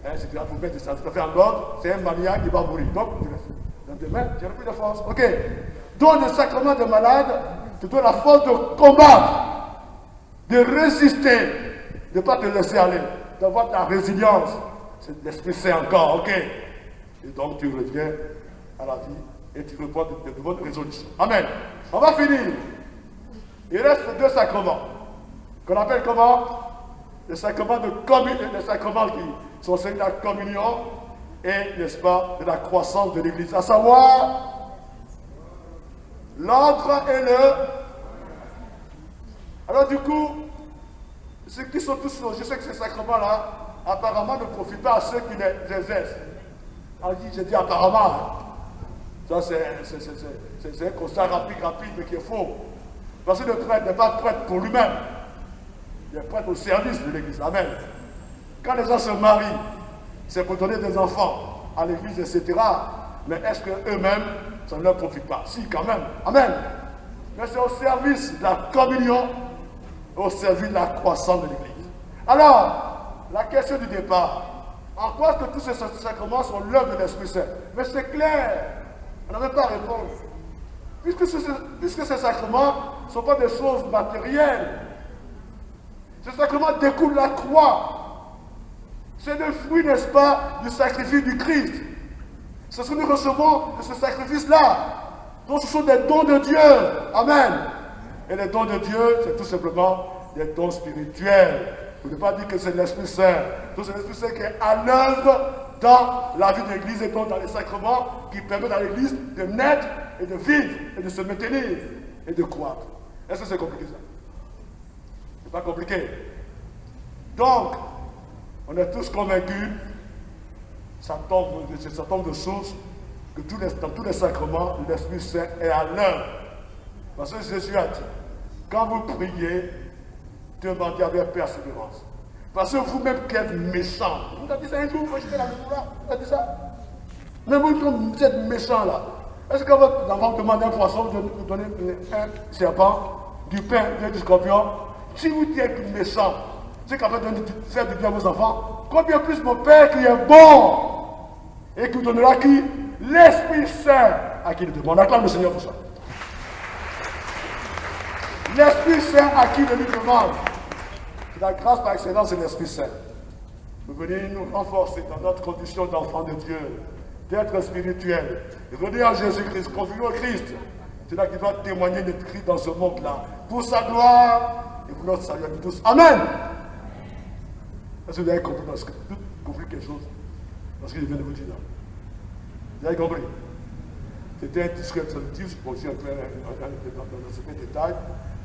Hein, si tu vas pour mettre ça, tu fais en ordre, c'est un maniaque qui va mourir. Donc, tu restes. Donc demain, tu n'as plus de force. Ok. Donc, le sacrement de malade te donne la force de combattre, de résister, de ne pas te laisser aller, d'avoir ta résilience. C'est l'Esprit Saint encore, ok. Et donc, tu reviens à la vie et tu reprends de bonnes résolutions. Amen. On va finir. Il reste deux sacrements qu'on appelle comment? Les sacrements de communion, les sacrements qui sont ceux de la communion et, n'est-ce pas, de la croissance de l'Église, à savoir l'ordre et le... Alors du coup, ceux qui sont tous logés, je sais que ces sacrements-là, apparemment ne profitent pas à ceux qui les exercent. Alors j'ai dit apparemment, hein. Ça c'est un constat rapide, mais qui est faux. Parce que le prêtre n'est pas prêtre pour lui-même. Il est prêtre au service de l'Église. Amen. Quand les gens se marient, c'est pour donner des enfants à l'Église, etc. Mais est-ce qu'eux-mêmes, ça ne leur profite pas? Si, quand même. Amen. Mais c'est au service de la communion, au service de la croissance de l'Église. Alors, la question du départ, en quoi est-ce que tous ces sacrements sont l'œuvre de l'Esprit Saint? Mais c'est clair, on n'a même pas à répondre. Puisque ces sacrements ne sont pas des choses matérielles. Ces sacrements découlent de la croix. C'est le fruit, n'est-ce pas, du sacrifice du Christ. C'est ce que nous recevons de ce sacrifice-là. Donc ce sont des dons de Dieu. Amen. Et les dons de Dieu, c'est tout simplement des dons spirituels. Vous ne pouvez pas dire que c'est l'Esprit Saint. Donc c'est l'Esprit Saint qui est à l'œuvre dans la vie de l'Église et donc dans les sacrements qui permettent à l'Église de naître et de vivre et de se maintenir et de croître. Est-ce que c'est compliqué ça? C'est pas compliqué. Donc, on est tous convaincus, ça tombe de source, que dans tous les sacrements, l'Esprit Saint est à l'œuvre. Parce que Jésus a dit, quand vous priez, demandez avec persévérance. Parce que vous-même qui êtes méchants, vous avez dit ça un jour, vous j'étais là, vous avez dit ça. Mais vous êtes méchants là. Est-ce que votre enfant vous demande un poisson, vous donnez un serpent, du pain, du scorpion? Si vous êtes méchant, c'est capable de faire du bien à vos enfants, combien plus mon Père qui est bon et qui vous donnera qui? L'Esprit Saint à qui il demande. Acclame le Seigneur pour ça. L'Esprit Saint à qui il lui demande. La grâce par excellence de l'Esprit Saint. Vous venez nous renforcer dans notre condition d'enfant de Dieu, d'être spirituel, revenir à Jésus-Christ, confier au Christ. C'est là qu'il va témoigner de Christ dans ce monde-là, pour sa gloire et pour notre salut à nous tous. Amen. Est-ce que vous avez compris, quelque chose dans ce que je viens de vous dire là? Vous avez compris? C'était un discours introductif, pour aussi entrer dans certains détails,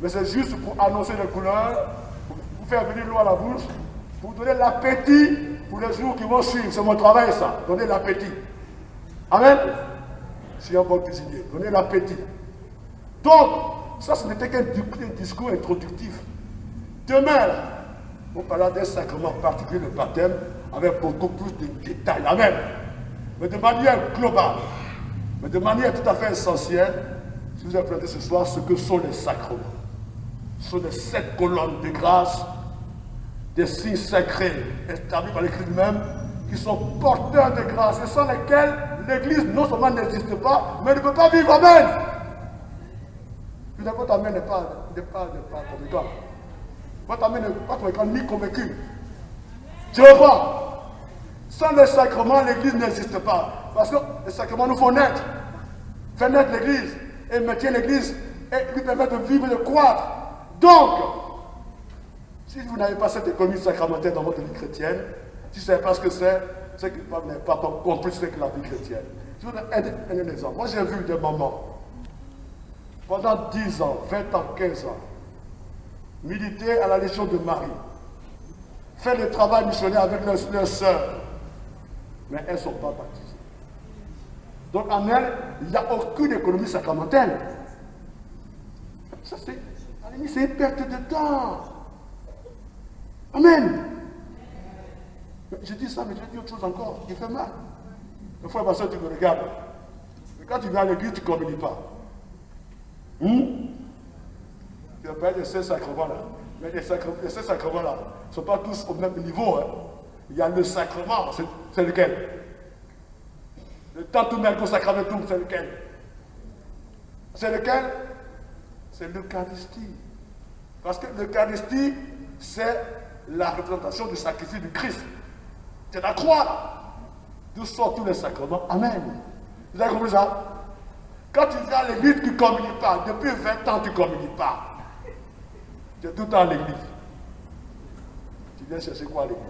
mais c'est juste pour annoncer les couleurs, pour faire venir l'eau à la bouche, pour donner l'appétit pour les jours qui vont suivre. C'est mon travail ça, donner l'appétit. Amen. Je suis un bon cuisinier, donner l'appétit. Donc, ça ce n'était qu'un discours introductif. Demain, on parlera d'un sacrement particulier, le baptême, avec beaucoup plus de détails. Amen. Mais de manière globale, mais de manière tout à fait essentielle, si vous avez présenté ce soir ce que sont les sacrements. Ce sont les 7 colonnes de grâce, des signes sacrés établis par l'Église même, qui sont porteurs de grâce et sans lesquels l'Église non seulement n'existe pas, mais ne peut pas vivre. Amen. Votre amen n'est pas convaincant. Votre amen n'est pas convaincant ni convaincu. Je reprends. Sans le sacrement, l'Église n'existe pas. Parce que les sacrements nous font naître. Faire naître l'Église et maintient l'Église et lui permet de vivre et de croître. Donc, si vous n'avez pas cette économie sacramentelle dans votre vie chrétienne, si vous ne savez pas ce que c'est que vous n'avez pas compris ce que la vie chrétienne. Je vous donne un exemple. Moi, j'ai vu des mamans, pendant 10 ans, 20 ans, 15 ans, militer à la Légion de Marie, faire le travail missionnaire avec leurs sœurs, mais elles ne sont pas baptisées. Donc en elles, il n'y a aucune économie sacramentelle. Ça, à la limite, c'est une perte de temps. Amen. Je dis ça, mais je dis autre chose encore, qui fait mal. Une fois, ma soeur, tu me regardes. Mais quand tu viens à l'église, tu ne communies pas. Tu vas parler de ces sacrements-là. Mais ces sacrements-là ne sont pas tous au même niveau. Hein. Il y a le sacrement, c'est lequel? Le tantum sacramentum, c'est lequel? C'est lequel? C'est l'Eucharistie. Parce que l'Eucharistie, c'est la représentation du sacrifice du Christ. C'est la croix. D'où sortent tous les sacrements. Amen. Vous avez compris ça? Quand tu viens à l'église, tu ne communies pas. Depuis 20 ans, tu ne communies pas. Tu es tout le temps à l'église. Tu viens chercher quoi à l'église?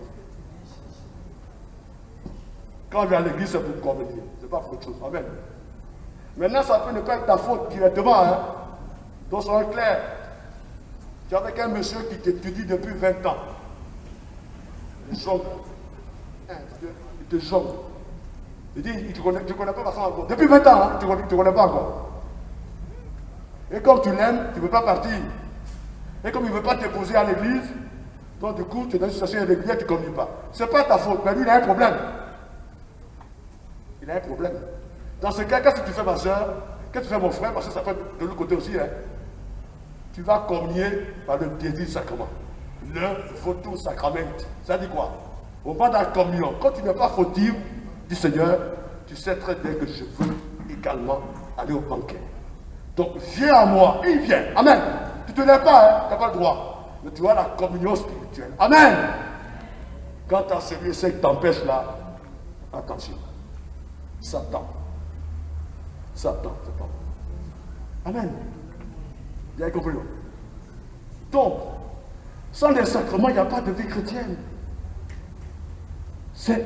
Quand on vient à l'église, c'est pour communier. Ce n'est pas pour autre chose. Amen. Maintenant, ça peut ne pas être ta faute directement. Hein? Donc, soyons clairs. Tu es avec un monsieur qui t'étudie depuis 20 ans. Il jongle. Il te jongle. Il dit, tu ne connais pas façon encore. Depuis 20 ans, hein, tu ne connais pas encore. Et comme tu l'aimes, tu ne veux pas partir. Et comme il ne veut pas t'épouser à l'église, donc du coup, tu es dans une situation irrégulière, tu ne communies pas. Ce n'est pas ta faute, mais lui, il a un problème. Il a un problème. Dans ce cas, qu'est-ce que tu fais, ma soeur? Qu'est-ce que tu fais, mon frère? Parce que ça peut être de l'autre côté aussi. Hein. Tu vas communier par le désir sacrement. Le votum sacrament. Ça dit quoi? Au moment de la communion, quand tu n'es pas fautif, dis Seigneur, tu sais très bien que je veux également aller au banquet. Donc viens à moi, il vient. Amen. Tu ne te lèves pas, hein? Tu n'as pas le droit. Mais tu as la communion spirituelle. Amen. Quand tu as celui qui t'empêche là, attention. Satan. Satan, c'est pas bon. Amen. Vous avez compris? Donc, sans les sacrements, il n'y a pas de vie chrétienne. C'est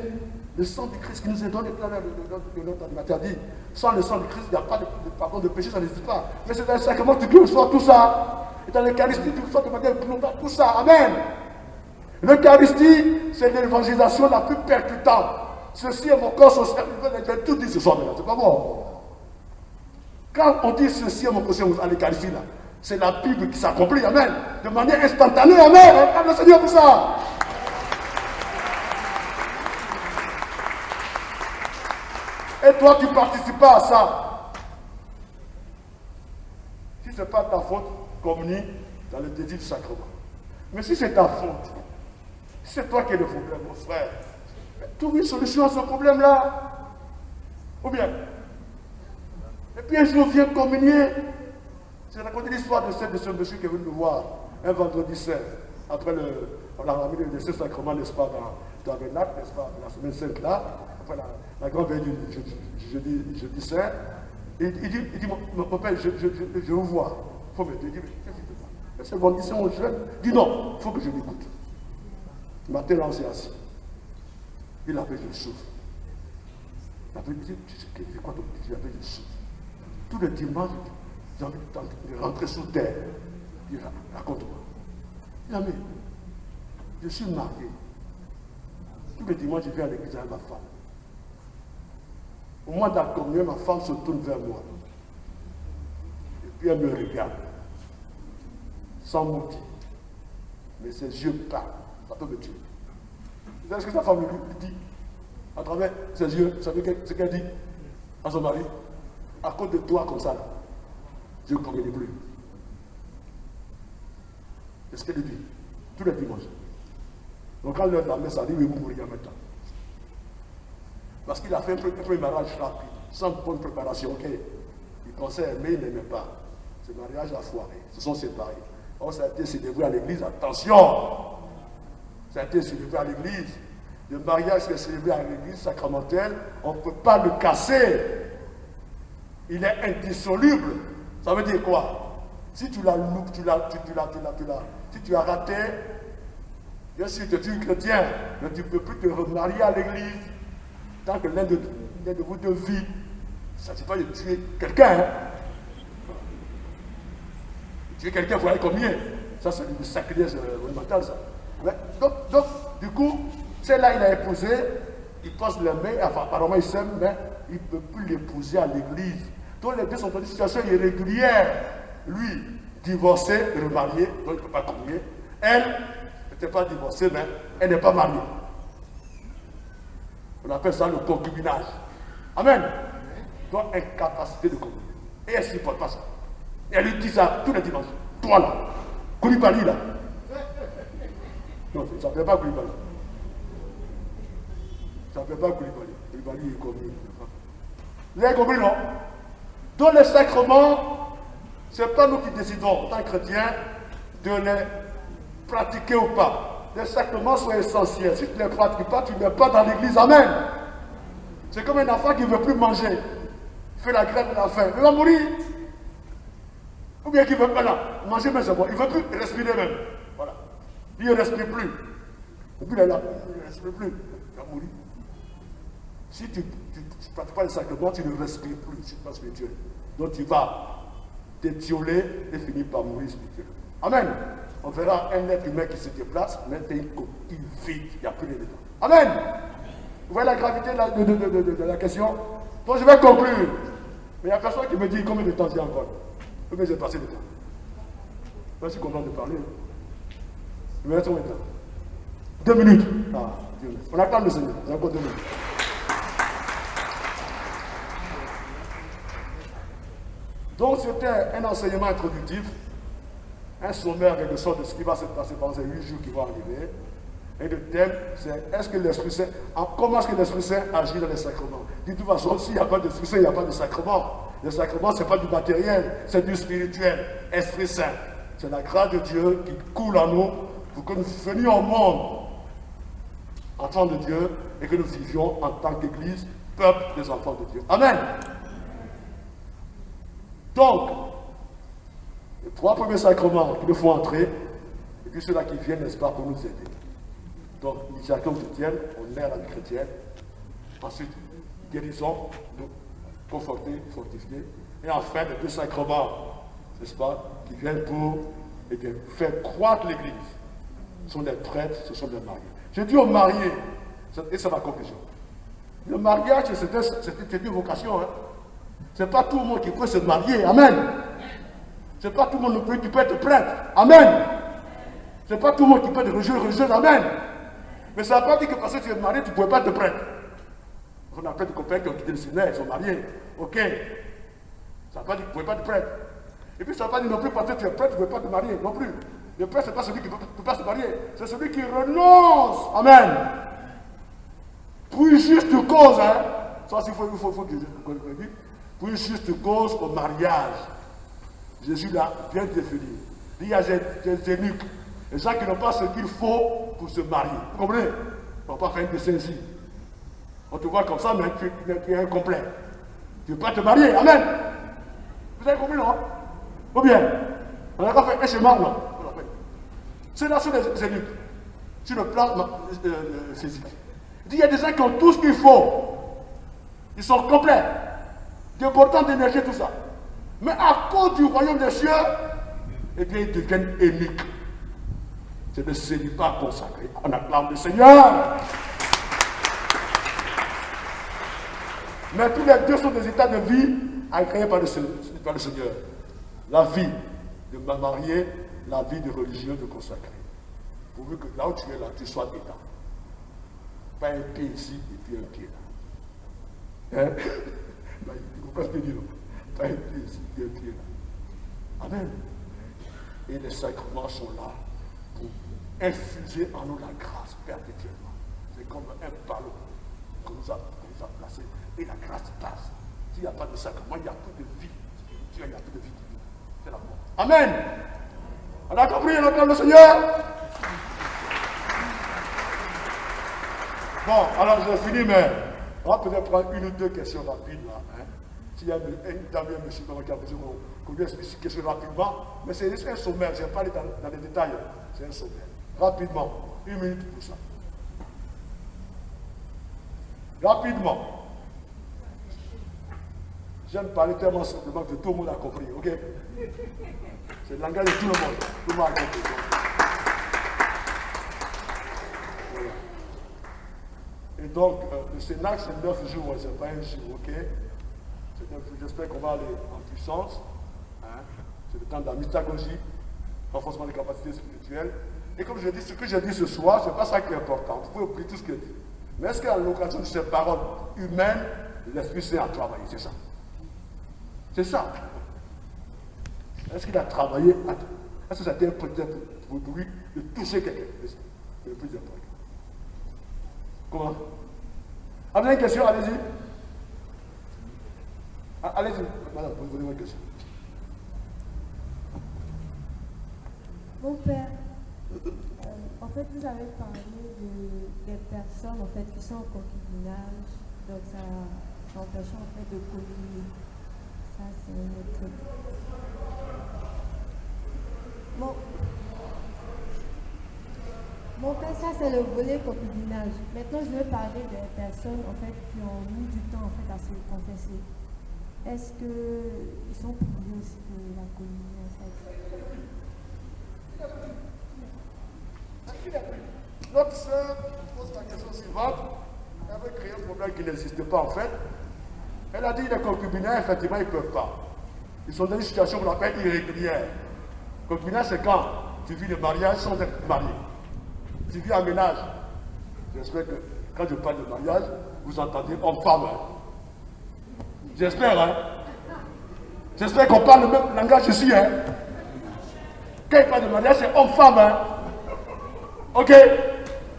le sang du Christ qui nous est donné. Le notre animateur dit, sans le sang du Christ, il n'y a pas de pardon de péché, ça n'existe pas. Mais c'est dans le sacrement que tu reçois tout ça. Et dans l'Eucharistie, tu reçois de manière globale tout ça. Amen. L'Eucharistie, c'est l'évangélisation la plus percutante. Ceci est mon corps social. J'ai tout dit ce soir, mais c'est pas bon. Quand on dit ceci est mon corps social à l'Eucharistie, là, c'est la Bible qui s'accomplit, amen. De manière instantanée, amen. Amen, le Seigneur pour ça. Et toi, tu ne participes pas à ça. Si ce n'est pas ta faute, communie dans le désir du sacrement. Mais si c'est ta faute, si c'est toi qui es le problème, mon frère, trouve une solution à ce problème-là. Ou bien. Et puis un jour, viens communier. J'ai raconté l'histoire de ce monsieur qui est venu nous voir un vendredi 16. Après, on a ramené le sacrement, n'est-ce pas, dans le lac, n'est-ce pas, la semaine 5 là, après la grande veille du jeudi 16. Et il dit mon père, je vous vois. Il faut me dire, qu'est-ce que tu fais? C'est vendredi, c'est mon jeune. Il dit non, il faut que je l'écoute. Le matin, là, on s'est assis. Il avait une souffle. Il avait dit, tu sais quoi, il avait une souffle. Tous les dimanches, j'ai envie de rentrer sous terre. Il raconte-moi. Il a dit, je suis marié. Tous les dimanches, je viens à l'église avec ma femme. Au moment de la communion, ma femme se tourne vers moi. Et puis elle me regarde. Sans mot dire. Mais ses yeux parlent. Ça peut me tuer. Vous savez ce que sa femme lui dit? À travers ses yeux, vous savez ce qu'elle dit à son mari? À cause de toi comme ça, là, je ne communie plus. C'est ce qu'elle dit. Tous les dimanches. Donc quand l'heure de la messe arrive, il va mourir maintenant. Parce qu'il a fait un premier mariage rapide, sans bonne préparation. Okay. Il pensait aimer, il n'aimait pas. Ce mariage a foiré. Ils se sont séparés. Or, ça a été célébré à l'église. Attention! Ça a été célébré à l'église. Le mariage qui est célébré à l'église sacramentelle, on ne peut pas le casser. Il est indissoluble. Ça veut dire quoi? Si tu l'as loupé, si tu as raté, bien sûr que tu es chrétien, mais tu ne peux plus te remarier à l'église. Tant que l'un de vous deux vit, ça ne s'agit pas de tuer quelqu'un. Hein? Tuer quelqu'un, vous voyez combien? Ça, c'est du sacrilège monumental, ça. Mais, donc, du coup, celle-là, il a épousé, il passe les mains, enfin, apparemment il s'aime, mais il ne peut plus l'épouser à l'église. Donc les deux sont dans une situation irrégulière. Lui, divorcé, remarié, donc il ne peut pas communier. Elle n'était pas divorcée, mais elle n'est pas mariée. On appelle ça le concubinage. Amen. Donc incapacité de communier. Et elle ne supporte pas ça. Et elle lui dit ça tous les dimanches. Toi là, Koulibaly là. Non, ça ne fait pas Koulibaly. Ça ne fait pas Koulibaly. Koulibaly est commis. Vous avez compris, non? Donc les sacrements, ce n'est pas nous qui décidons, en tant que chrétiens, de les pratiquer ou pas. Les sacrements sont essentiels. Si tu ne les pratiques pas, tu n'es pas dans l'église. Amen. C'est comme un enfant qui ne veut plus manger. Il fait la grève de la faim. Il va mourir. Ou bien qui ne veut pas là. Manger, mais c'est bon. Il ne veut plus respirer même. Voilà. Il ne respire plus. Et puis il est là. Il ne respire plus. Il va mourir. Si tu ne pratiques pas les sacrements, tu ne respires plus. Tu n'es pas spirituel. Donc tu vas t'étioler et finir par mourir spirituel. Amen. On verra un être humain qui se déplace, mais c'est une coquille vide. Il n'y a plus d'éléments. Amen. Vous voyez la gravité de la question? Donc je vais conclure. Mais il n'y a personne qui me dit combien de temps j'ai encore. Combien j'ai passé de temps? Je suis content de parler. Il me reste combien de temps? 2 minutes. Ah, Dieu. On acclame le Seigneur. J'ai encore 2 minutes. Donc c'était un enseignement introductif, un sommaire quelque sorte de ce qui va se passer pendant ces 8 jours qui vont arriver. Et le thème, c'est est-ce que l'Esprit Saint, comment est-ce que l'Esprit Saint agit dans les sacrements? De toute façon, s'il n'y a pas d'Esprit Saint, il n'y a pas de sacrement. Le sacrement, ce n'est pas du matériel, c'est du spirituel. Esprit Saint, c'est la grâce de Dieu qui coule en nous pour que nous venions au monde, enfants de Dieu, et que nous vivions en tant qu'Église, peuple des enfants de Dieu. Amen. Donc, les 3 premiers sacrements qui nous font entrer, et puis ceux-là qui viennent, n'est-ce pas, pour nous aider. Donc, initiation chrétienne, on est à la vie chrétienne. Ensuite, guérison, nous conforter, fortifier. Et enfin, les 2 sacrements, n'est-ce pas, qui viennent pour faire croître l'Église. Ce sont des prêtres, ce sont des mariés. J'ai dit aux mariés, et c'est ma conclusion. Le mariage, c'est une vocation. Hein. Ce n'est pas tout le monde qui peut se marier. Amen. Ce n'est pas tout le monde qui peut être prêtre. Amen. Ce n'est pas tout le monde qui peut être religieux. Amen. Mais ça ne veut pas dire que parce que tu es marié, tu ne pouvais pas être prêtre. On a plein de copains qui ont quitté le Seigneur, ils sont mariés. Ok. Ça ne veut pas dire que tu ne pouvais pas être prêtre. Et puis ça ne veut pas dire non plus parce que tu es prêtre, tu ne pouvais pas te marier. Non plus. Le prêtre, ce n'est pas celui qui ne peut pas se marier. C'est celui qui renonce. Amen. Pour une juste cause. Hein. Ça, il faut que je dise. Pour une juste cause au mariage. Jésus l'a bien défini. Il y a des eunuques, les gens qui n'ont pas ce qu'il faut pour se marier. Vous comprenez? On ne va pas faire une dessin ici. On te voit comme ça, mais tu es incomplet. Tu ne peux pas te marier. Amen. Vous avez compris, non? Ou bien, on n'a pas fait un schéma, non? C'est-là sont des eunuques, sur le plan physique. Il y a des gens qui ont tout ce qu'il faut. Ils sont complets. Débordants d'énergie, tout ça. Mais à cause du royaume des cieux, eh bien, ils deviennent eunuques. C'est le célibat consacré. On acclame le Seigneur. Mais tous les deux sont des états de vie agréés par le Seigneur. La vie de marié, la vie de religieux, de consacré. Pourvu que là où tu es là, tu sois état. Pas un pied ici et puis un pied là. Hein? Tu comprends ce que je dis? Pas un pied ici et puis un pied là. Amen. Et les sacrements sont là pour infuser en nous la grâce perpétuellement. C'est comme un ballon qu'on nous a placé. Et la grâce passe. S'il n'y a pas de sacrement, il n'y a plus de vie spirituelle, il n'y a plus de vie divine. C'est la mort. Amen. On a compris, on acclame le Seigneur. Bon, alors je finis, mais on va peut-être prendre 1 ou 2 questions rapides là. Hein. S'il y a une dame et un monsieur qui a besoin qu'on lui explique ces questions rapidement, mais c'est juste un sommaire, je n'ai pas allé dans les détails, c'est un sommaire. Rapidement, 1 minute pour ça. Rapidement. J'aime parler tellement simplement que tout le monde a compris, ok? C'est le langage de tout le monde. Tout le monde a compris. Voilà. Et donc, le Sénat, c'est 9 jours, c'est pas un jour, ok? C'est 9 jours. J'espère qu'on va aller en puissance. Hein? C'est le temps de la mystagogie, renforcement des capacités spirituelles. Et comme je dis, ce que j'ai dit ce soir, c'est pas ça qui est important. Vous pouvez oublier tout ce que je dis. Mais est-ce qu'à l'occasion de ces paroles humaines, l'Esprit Saint a travaillé? C'est ça. C'est ça. Est-ce qu'il a travaillé? Est-ce que ça a été un prétexte pour lui de toucher quelqu'un? C'est le plus important. Comment? Avez-vous une question? Allez-y. Allez-y. Madame, posez-moi une question. Mon père, en fait, vous avez parlé des personnes en fait, qui sont en concubinage, donc ça empêche en fait de communier. Ça, c'est un autre truc. Mon père, ça c'est le volet concubinage. Maintenant, je veux parler des personnes en fait, qui ont mis du temps en fait, à se confesser. Est-ce qu'ils sont privés aussi de la communion en fait? Notre sœur pose la question suivante. Elle veut créer un problème qui n'existe pas en fait. Elle a dit les concubinaires, effectivement, ils ne peuvent pas. Ils sont dans une situation qu'on appelle irrégulière. Concubinage, c'est quand tu vis le mariage sans être marié. Tu vis un ménage. J'espère que quand je parle de mariage, vous entendez homme-femme. Hein? J'espère, hein? J'espère qu'on parle le même langage ici, hein? Quand il parle de mariage, c'est homme-femme, hein? Ok?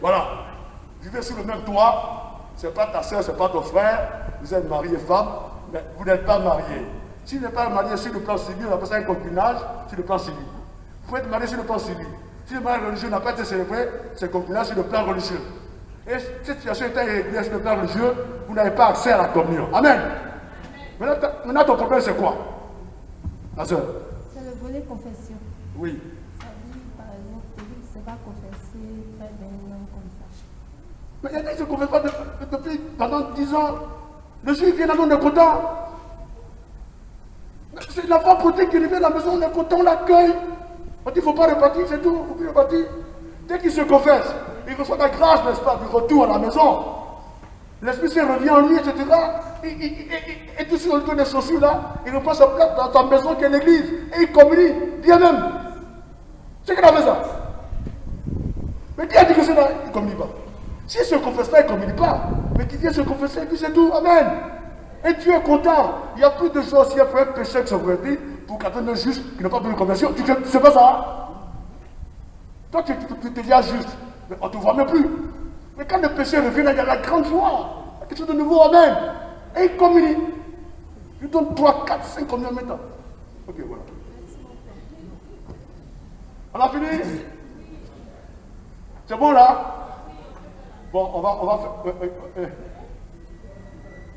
Voilà. Vivez sous le même toit. Ce n'est pas ta soeur, ce n'est pas ton frère. Vous êtes mari et femme, mais vous n'êtes pas mariés. Si vous n'êtes pas marié sur le plan civil, on appelle ça un concubinage sur le plan civil. Vous pouvez être marié sur le plan civil. Si le mariage religieux n'a pas été célébré, c'est concubinage sur le plan religieux. Et cette situation étant irrégulière sur le plan religieux, vous n'avez pas accès à la communion. Amen. Maintenant ton problème, c'est quoi? Ma soeur? C'est le volet confession. Oui. Ça dit, par exemple, que ne s'est pas confessé près d'un homme comme ça. Mais il y a des gens qui ne se confessent pas depuis pendant 10 ans. Le juif vient dans nous, on est content. C'est la femme protégée qui vient à la maison, on est content, on l'accueille. On dit, il ne faut pas repartir, c'est tout, il ne faut plus repartir. Dès qu'il se confesse, il reçoit la grâce, n'est-ce pas, du retour à la maison. L'Esprit Saint revient en lui, etc. Et tout sur le dos des chaussures là, il reprend sa place dans ta maison qui est l'église. Et il communie, bien même. C'est qu'il a fait ça. Mais qui a dit que c'est là? Il ne communie pas. S'il ne se confesse pas, il ne communie pas. Mais qui vient se confesser, et puis c'est tout. Amen. Et Dieu est content. Il n'y a plus de choses. S'il y a un péché qui se convertit, pour qu'attendre un juste qui n'a pas besoin de conversion, tu ne sais pas ça. Toi, tu deviens juste. Mais on ne te voit même plus. Mais quand le péché revient, il y a la grande joie. Il y a quelque chose de nouveau. Amen. Et il communie. Il donne 3, 4, 5 communions maintenant. Ok, voilà. On a fini? C'est bon là? Bon, on va faire.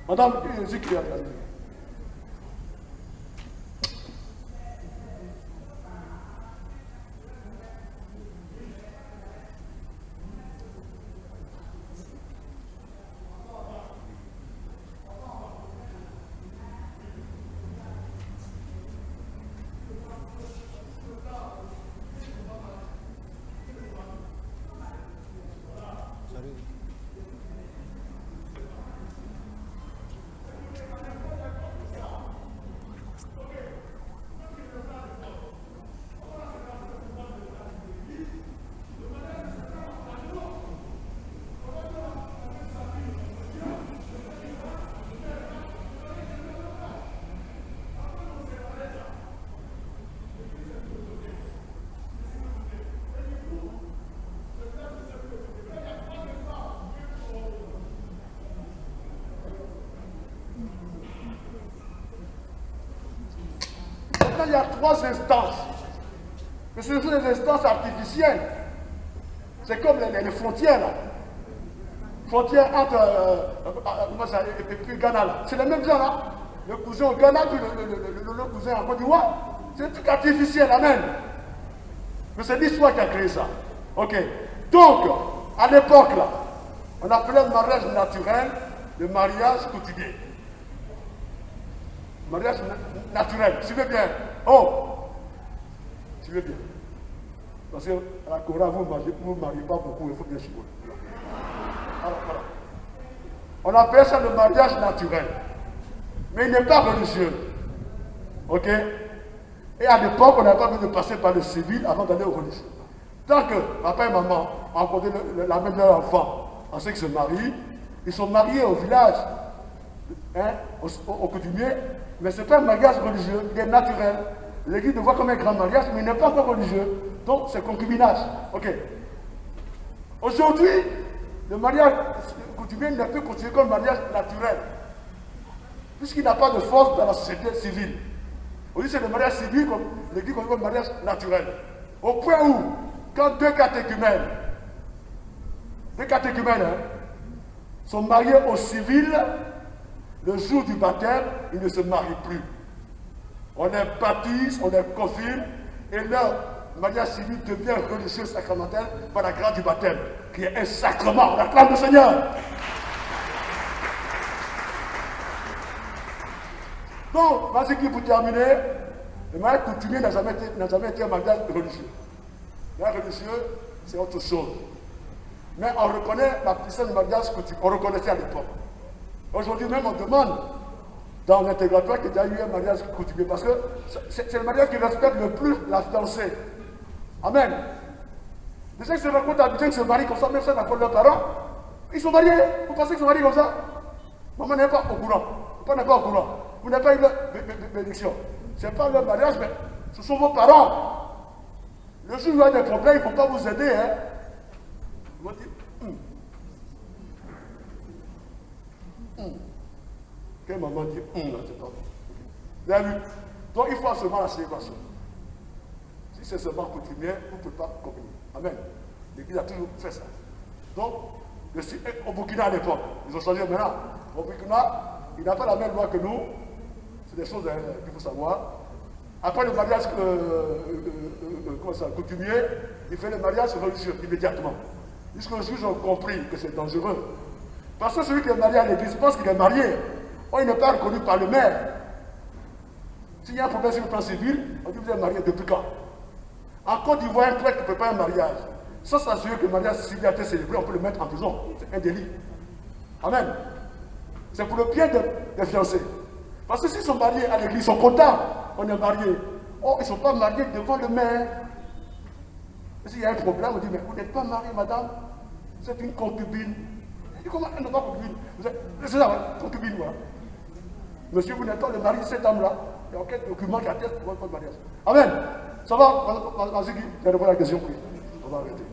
Madame, c'est qui a dit? Il y a 3 instances. Mais ce sont des instances artificielles. C'est comme les frontières là. Frontières entre et puis Ghana là. C'est les mêmes gens là. Le cousin au Ghana, puis le cousin en Côte d'Ivoire. C'est un truc artificiel, amen. Mais c'est l'histoire qui a créé ça. Ok. Donc, à l'époque là, on appelait le mariage naturel le mariage quotidien. Mariage naturel, suivez bien. Oh, suivez bien. Parce que à la Cora, vous ne mariez pas beaucoup, il faut bien suivre. Alors, voilà. On appelle ça le mariage naturel. Mais il n'est pas religieux. Ok? Et à l'époque, on n'avait pas besoin de passer par le civil avant d'aller au religieux. Tant que papa et maman ont rencontré la mère de leur enfant, en ce qu'ils se marient, ils sont mariés au village, hein, au coutumier, mais ce n'est pas un mariage religieux, il est naturel. L'Église le voit comme un grand mariage, mais il n'est pas encore religieux. Donc c'est concubinage. Ok. Aujourd'hui, le mariage coutumier ne peut continuer comme un mariage naturel, puisqu'il n'a pas de force dans la société civile. Aujourd'hui, c'est le mariage civil, comme l'Église considère comme un mariage naturel. Au point où, quand deux catéchumènes hein, sont mariés au civil, le jour du baptême, ils ne se marient plus. On les baptise, on les confirme, et leur mariage civil devient religieux sacramentel par la grâce du baptême, qui est un sacrement. On acclame le Seigneur. Donc, vas-y qui pour terminer, le mariage coutumier n'a jamais été un mariage religieux. Le mariage religieux, c'est autre chose. Mais on reconnaît la puissance du mariage coutumier. On reconnaissait à l'époque. Aujourd'hui même, on demande dans l'intégratoire qu'il y a eu un mariage coutumier, parce que c'est le mariage qui respecte le plus la fiancée. Amen. Les gens qui se rencontrent à Abidjan, qui se marient comme ça, même ça n'appellent leurs parents. Ils sont mariés. Vous pensez qu'ils sont mariés comme ça? Maman n'est pas au courant. Papa n'est pas au courant. Vous n'avez pas eu leur bénédiction. Ce n'est pas leur mariage, mais ce sont vos parents. Le jour où il y a des problèmes, il ne faut pas vous aider. Hein. Ils vont dire, Quand maman dit, là, c'est pas bon. Vous avez vu? Donc il faut seulement la célébration. Si c'est seulement coutumier, vous ne pouvez pas communier. Amen. L'Église a toujours fait ça. Donc, au Burkina à l'époque, ils ont changé maintenant. Au Burkina, il n'a pas la même loi que nous. C'est des choses qu'il faut savoir. Après le mariage coutumier, il fait le mariage religieux immédiatement. Puisque les juges ont compris que c'est dangereux. Parce que celui qui est marié à l'église pense qu'il est marié. Or, il n'est pas reconnu par le maire. S'il y a un problème sur le plan civil, on dit vous êtes marié depuis quand? En Côte d'Ivoire, un prêtre ne peut pas un mariage. Sans s'assurer que le mariage civil a été célébré, on peut le mettre en prison. C'est un délit. Amen. C'est pour le bien des fiancés. Parce que s'ils sont mariés à l'église, ils sont contents. On est mariés. Oh, ils ne sont pas mariés devant le maire. Et s'il y a un problème, on dit, mais vous n'êtes pas marié, madame. Vous êtes une concubine. Il dit, comment elle n'est pas concubine? C'est ça, concubine, voilà. Monsieur, vous n'êtes pas le mari de cet homme-là. Il n'y a aucun document qui atteste pour votre mariage. Amen. Ça va? Vas-y, j'ai répondu à la question, oui. On va arrêter.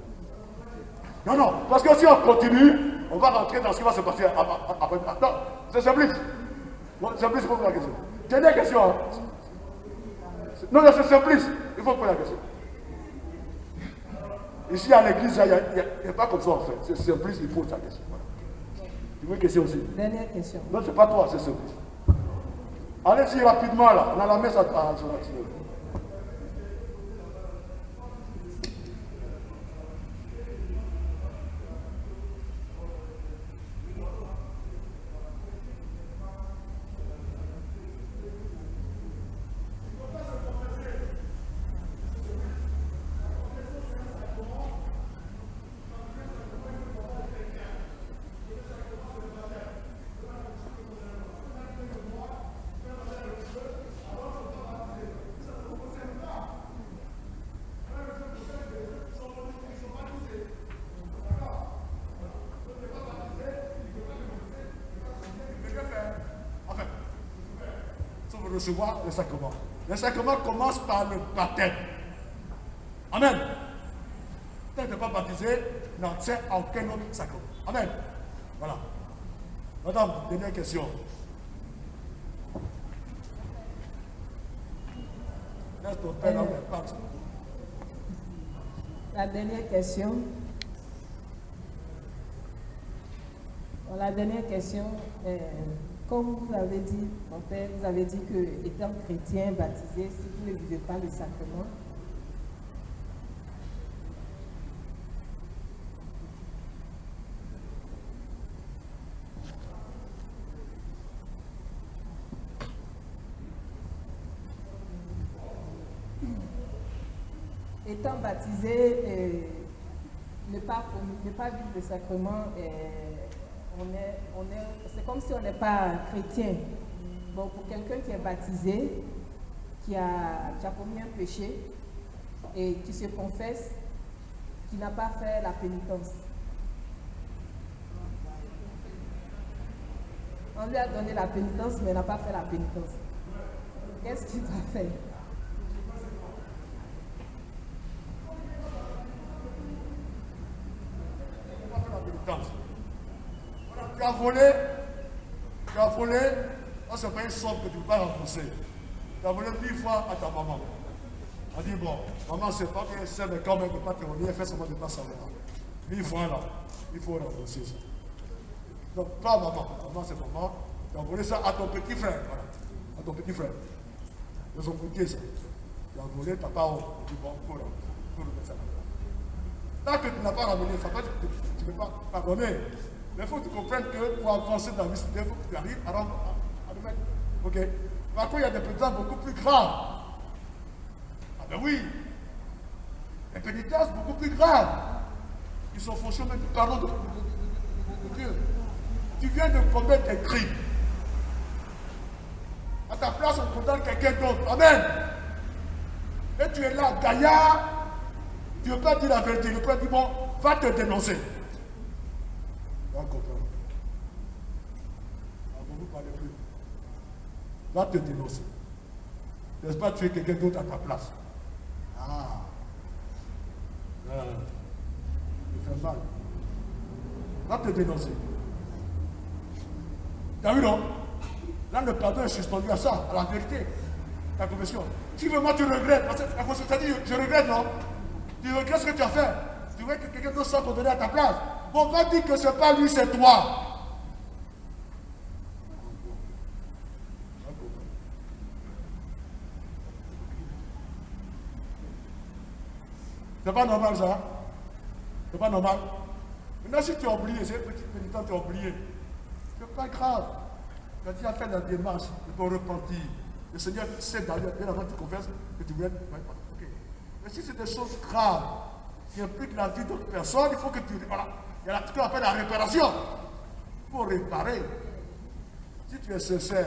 Non, parce que si on continue, on va rentrer dans ce qui va se passer après. Non, c'est simpliste. C'est simpliste pour poser la question. Dernière question. Hein. Non, c'est simpliste. Il faut poser la question. Ici, à l'église, il n'y a pas comme ça, en fait. C'est simpliste, il pose sa question. Voilà. Tu veux une question aussi? Dernière question. Non, c'est pas toi, c'est simpliste. Allez-y rapidement, là. On a la messe à sur la tire. Recevoir le sacrement. Le sacrement commence par le baptême. Amen. Tant que tu n'es pas baptisé, n'obtient aucun autre sacrement. Amen. Voilà. Madame, dernière question. Laisse ton père dans les pattes. La dernière question. Bon, la dernière question. Comme vous avez dit, mon père, vous avez dit que, étant chrétien, baptisé, si vous ne vivez pas le sacrement, étant baptisé, ne pas vivre le sacrement, c'est comme si on n'est pas chrétien. Bon, pour quelqu'un qui est baptisé, qui a commis un péché et qui se confesse, qui n'a pas fait la pénitence. On lui a donné la pénitence, mais il n'a pas fait la pénitence. Qu'est-ce qu'il doit faire? Tu as volé, on se fait une somme que tu ne peux pas rembourser. Tu as volé 1000 fois à ta maman. On dit, bon, maman, c'est pas qu'elle sait, mais quand même, ne pas te revenir, elle fait seulement de pas savoir. 1000 fois là, il faut rembourser ça. Donc, pas maman, maman c'est maman, tu as volé ça à ton petit frère, voilà, à ton petit frère. De son côté, ça. Tu as volé, ta parole, tu dis, bon, il faut remettre ça là. Tant que tu n'as pas ramené, ça veut dire que tu ne peux pas pardonner. Mais il faut que tu comprennes que pour avancer dans la vie, il faut que tu arrives à remettre. Ok? Par contre, il y a des pénitences beaucoup plus graves. Ah ben oui! Des pénitences beaucoup plus graves. Ils sont fonction même du pardon de Dieu. Tu viens de commettre des crimes. À ta place, on condamne quelqu'un d'autre. Amen! Et tu es là, gaillard. Tu ne veux pas dire la vérité. Le père dit, bon, va te dénoncer. Va comprendre. Vous ne parlez plus. Va te dénoncer. N'est-ce pas tuer quelqu'un d'autre à ta place? Ah. Il fait mal. Va te dénoncer. Tu as vu, non? Là, le pardon est suspendu à ça, à la vérité. Ta confession. Si vraiment tu regrettes, parce que la confession t'a dit, je regrette, non? Tu regrettes ce que tu as fait. Tu veux que quelqu'un d'autre soit condamné à ta place. Bon, va dire que ce n'est pas lui, c'est toi. C'est pas normal ça. C'est pas normal. Maintenant, si tu as oublié, c'est une petite pénitence, tu as oublié. C'est pas grave. Tu as déjà fait la démarche de ton repentir. Le Seigneur sait d'ailleurs, bien avant que tu confesses, que tu voulais être. Okay. Mais si c'est des choses graves qui impliquent la vie d'autres personnes, il faut que tu. Voilà. Il y a ce qu'on appelle la réparation. Il faut réparer. Si tu es sincère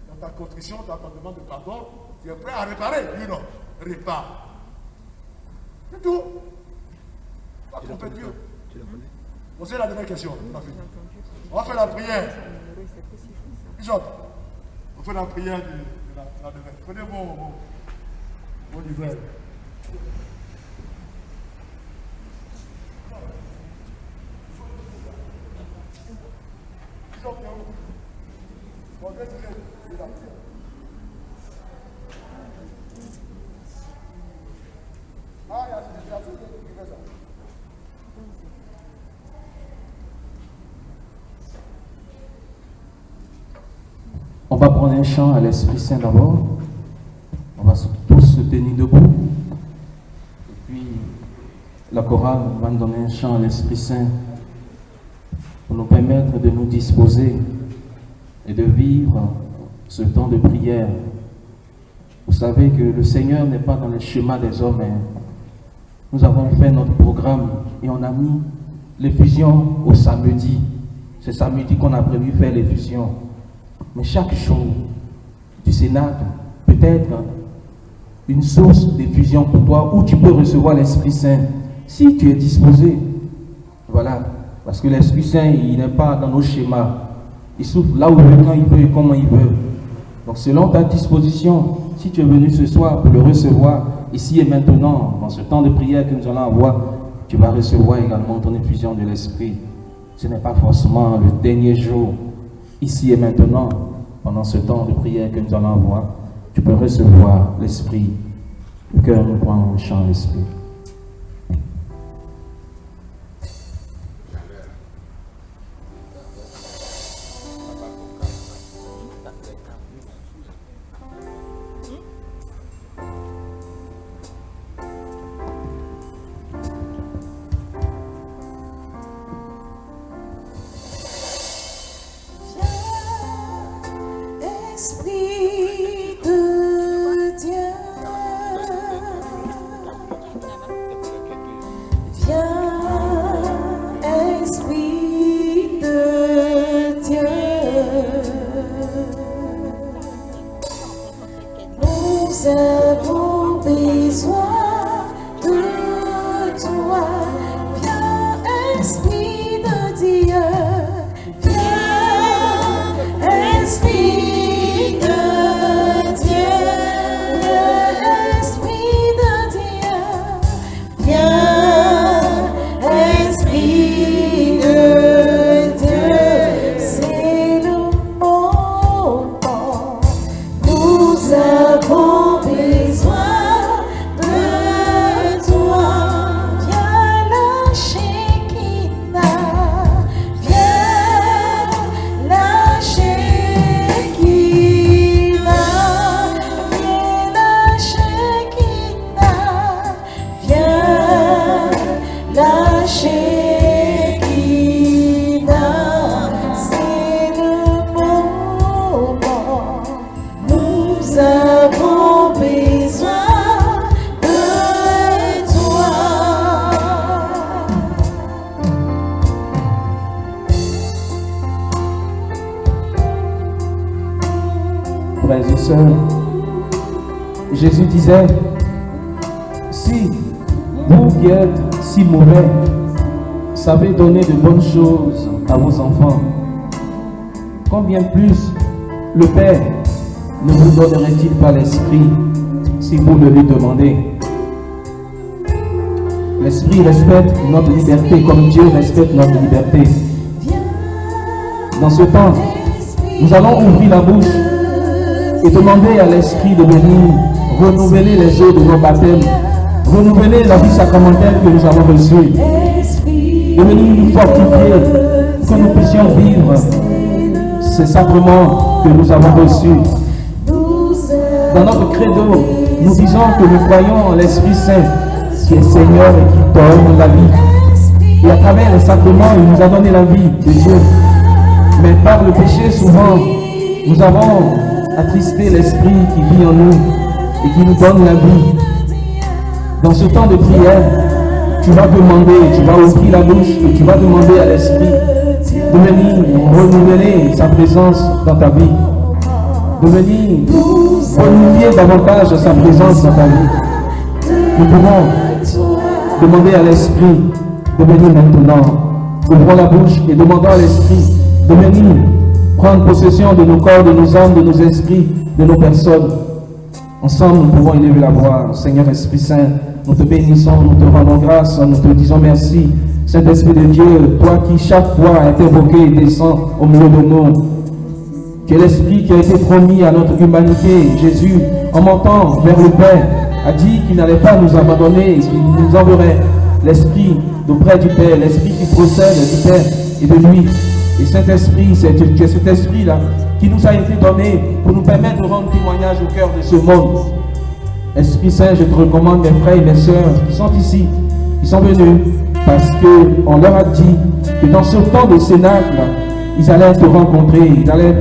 dans ta contrition, dans ta demande de pardon, tu es prêt à réparer. Oui, non. Répare. C'est tout. Pas tromper Dieu. Bon, c'est la dernière question. On va faire la prière. Bishop, on fait la prière de la demeure. Prenez vos livrets. Bishop, on va faire la prière. Ah, il y a tout qui fait ça. On va prendre un chant à l'Esprit Saint d'abord. On va tous se tenir debout. Et puis, la chorale va nous donner un chant à l'Esprit Saint pour nous permettre de nous disposer et de vivre ce temps de prière. Vous savez que le Seigneur n'est pas dans les chemins des hommes. Nous avons fait notre programme et on a mis l'effusion au samedi. C'est samedi qu'on a prévu faire l'effusion. Mais chaque jour du Sénat peut être une source d'effusion pour toi où tu peux recevoir l'Esprit Saint si tu es disposé. Voilà. Parce que l'Esprit Saint, il n'est pas dans nos schémas. Il souffle là où il veut, quand il veut et comment il veut. Donc selon ta disposition, si tu es venu ce soir pour le recevoir, ici et maintenant, dans ce temps de prière que nous allons avoir, tu vas recevoir également ton effusion de l'Esprit. Ce n'est pas forcément le dernier jour. Ici et maintenant, pendant ce temps de prière que nous allons avoir, tu peux recevoir l'Esprit. Le cœur nous prend en chant l'Esprit. Esprit de Dieu, viens, Esprit de frères et sœurs, Jésus disait, si vous qui êtes si mauvais, savez donner de bonnes choses à vos enfants, combien plus le Père ne vous donnerait-il pas l'Esprit si vous le lui demandez? L'Esprit respecte notre liberté comme Dieu respecte notre liberté. Dans ce temps, nous allons ouvrir la bouche et demander à l'Esprit de venir renouveler les eaux de nos baptêmes, renouveler la vie sacramentelle que nous avons reçue, de venir nous fortifier, que nous puissions vivre ces sacrements que nous avons reçus. Dans notre credo, nous disons que nous croyons en l'Esprit Saint, qui est Seigneur et qui donne la vie. Et à travers les sacrements, il nous a donné la vie de Dieu. Mais par le péché, souvent, nous avons attristé l'Esprit qui vit en nous et qui nous donne la vie. Dans ce temps de prière, tu vas demander, tu vas ouvrir la bouche et tu vas demander à l'Esprit de venir renouveler sa présence dans ta vie, de venir renouveler davantage sa présence dans ta vie. Nous pouvons demander à l'Esprit de venir maintenant. Ouvrons la bouche et demandons à l'Esprit de venir prendre possession de nos corps, de nos âmes, de nos esprits, de nos personnes. Ensemble, nous pouvons élever la voix. Seigneur Esprit Saint, nous te bénissons, nous te rendons grâce, nous te disons merci. Saint-Esprit de Dieu, toi qui chaque fois est invoqué, descend au milieu de nous. Que l'Esprit qui a été promis à notre humanité, Jésus, en montant vers le Père, a dit qu'il n'allait pas nous abandonner, qu'il nous enverrait l'Esprit d'auprès du Père, l'Esprit qui procède du Père et de lui. Et Saint-Esprit, c'est cet Esprit-là qui nous a été donné pour nous permettre de rendre témoignage au cœur de ce monde. Esprit Saint, je te recommande mes frères et mes sœurs qui sont ici, qui sont venus, parce qu'on leur a dit que dans ce temps de cénacle, ils allaient te rencontrer, ils allaient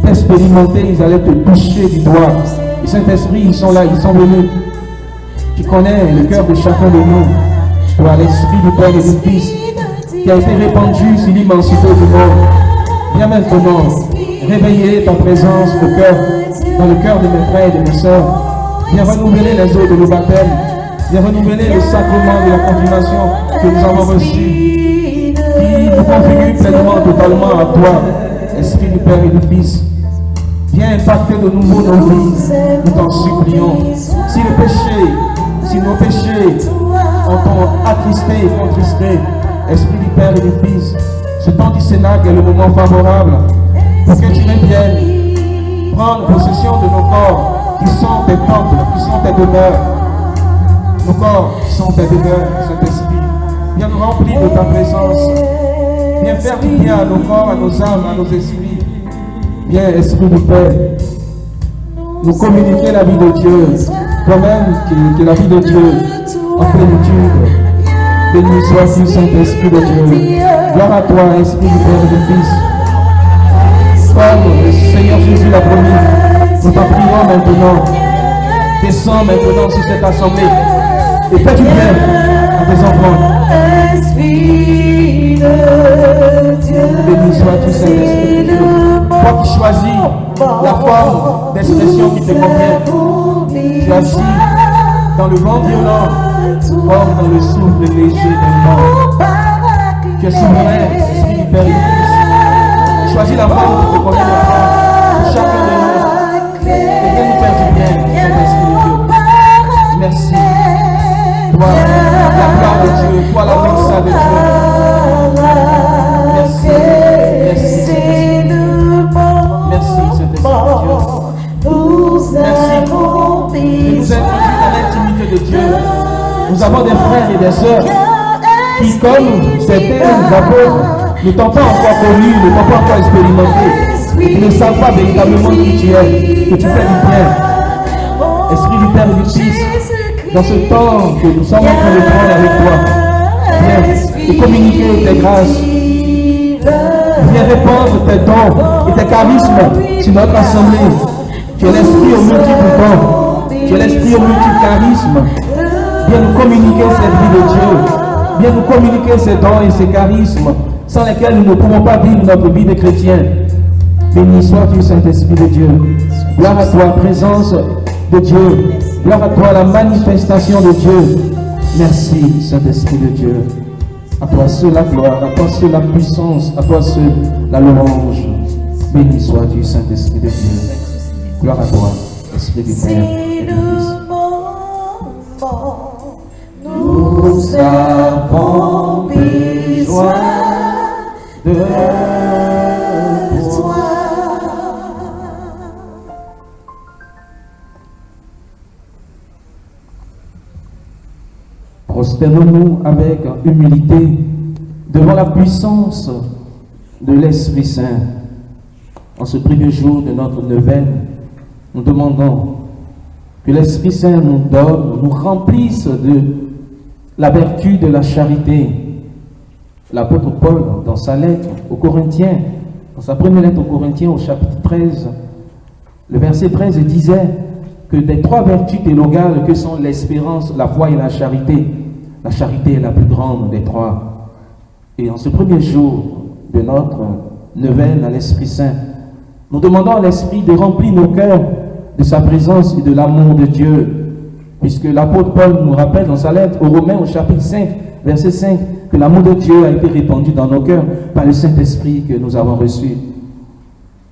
t'expérimenter, ils allaient te toucher du doigt. Et Saint-Esprit, ils sont là, ils sont venus. Tu connais le cœur de chacun de nous. Toi, l'Esprit du Père et du Fils, qui a été répandu sur l'immensité du monde. Viens maintenant réveiller ta présence dans le cœur de mes frères et de mes sœurs. Viens renouveler les eaux de nos baptêmes. Viens renouveler le sacrement de la confirmation que nous avons reçu, qui nous configure pleinement, totalement à toi, Esprit du Père et du Fils. Viens impacter de nouveau nos vies, nous t'en supplions. Si le péché, si nos péchés ont attristé et contristé, Esprit du Père et du Fils, ce temps du Cénacle est le moment favorable pour que tu viennes prendre possession de nos corps qui sont tes temples, qui sont tes demeures. Nos corps qui sont tes demeures, Saint-Esprit. Viens nous remplir de ta présence. Viens faire du bien à nos corps, à nos âmes, à nos esprits. Viens, Esprit du Père, nous communiquer la vie de Dieu, toi-même qui est la vie de Dieu en plénitude. Béni sois-tu, Saint-Esprit de Dieu. Gloire à toi, Esprit du Père et du Fils. Comme le Seigneur Jésus l'a promis, nous t'en prions maintenant. Descends maintenant sur cette assemblée et fais du bien à tes enfants. Esprit de Dieu. Béni sois-tu, Saint-Esprit de Dieu. Toi qui choisis la forme d'expression qui te convient, tu agis dans le vent violent comme dans le souffle léger d'un vent. Tu es souverain, Esprit du Père et du Fils. Choisis la forme qui te convient de prendre pour chacun de nous. Et viens nous faire du bien, Saint-Esprit de Dieu. Merci. Toi, la gloire de Dieu, toi, la puissance de Dieu. Merci. Merci, Saint-Esprit. Merci, Saint-Esprit de Dieu. Merci de nous introduire dans l'intimité de Dieu. Nous avons des frères et des sœurs qui, comme certains apôtres, ne t'ont pas encore connu, ne t'ont pas encore expérimenté, et qui ne savent pas véritablement qui tu es, que tu fais du bien. Esprit du Père et du Fils, dans ce temps que nous sommes en train de prendre avec toi, viens et communiquer tes grâces, viens répandre tes dons et tes charismes sur notre assemblée. Tu es l'Esprit aux multiples dons, tu es l'Esprit aux multiples charismes. Viens nous communiquer cette vie de Dieu, viens nous communiquer ces dons et ces charismes sans lesquels nous ne pouvons pas vivre notre vie de chrétien. Béni sois-tu, Saint-Esprit de Dieu. Gloire à toi, présence de Dieu. Gloire à toi, la manifestation de Dieu. Merci, Saint-Esprit de Dieu. À toi seul la gloire, à toi seul la puissance, à toi seul la louange. Béni sois-tu, Saint-Esprit de Dieu. Gloire à toi, Esprit du Père. C'est et du le Fils. moment, nous avons besoin de toi. Prosternons-nous avec humilité devant la puissance de l'Esprit Saint. En ce premier jour de notre neuvaine, nous demandons que l'Esprit Saint nous donne, nous remplisse de la vertu de la charité. L'apôtre Paul, dans sa lettre aux Corinthiens, dans sa première lettre aux Corinthiens au chapitre 13, le verset 13 disait que des trois vertus théologales que sont l'espérance, la foi et la charité est la plus grande des trois. Et en ce premier jour de notre neuvaine à l'Esprit Saint, nous demandons à l'Esprit de remplir nos cœurs de sa présence et de l'amour de Dieu, puisque l'apôtre Paul nous rappelle dans sa lettre aux Romains au chapitre 5, verset 5, que l'amour de Dieu a été répandu dans nos cœurs par le Saint-Esprit que nous avons reçu.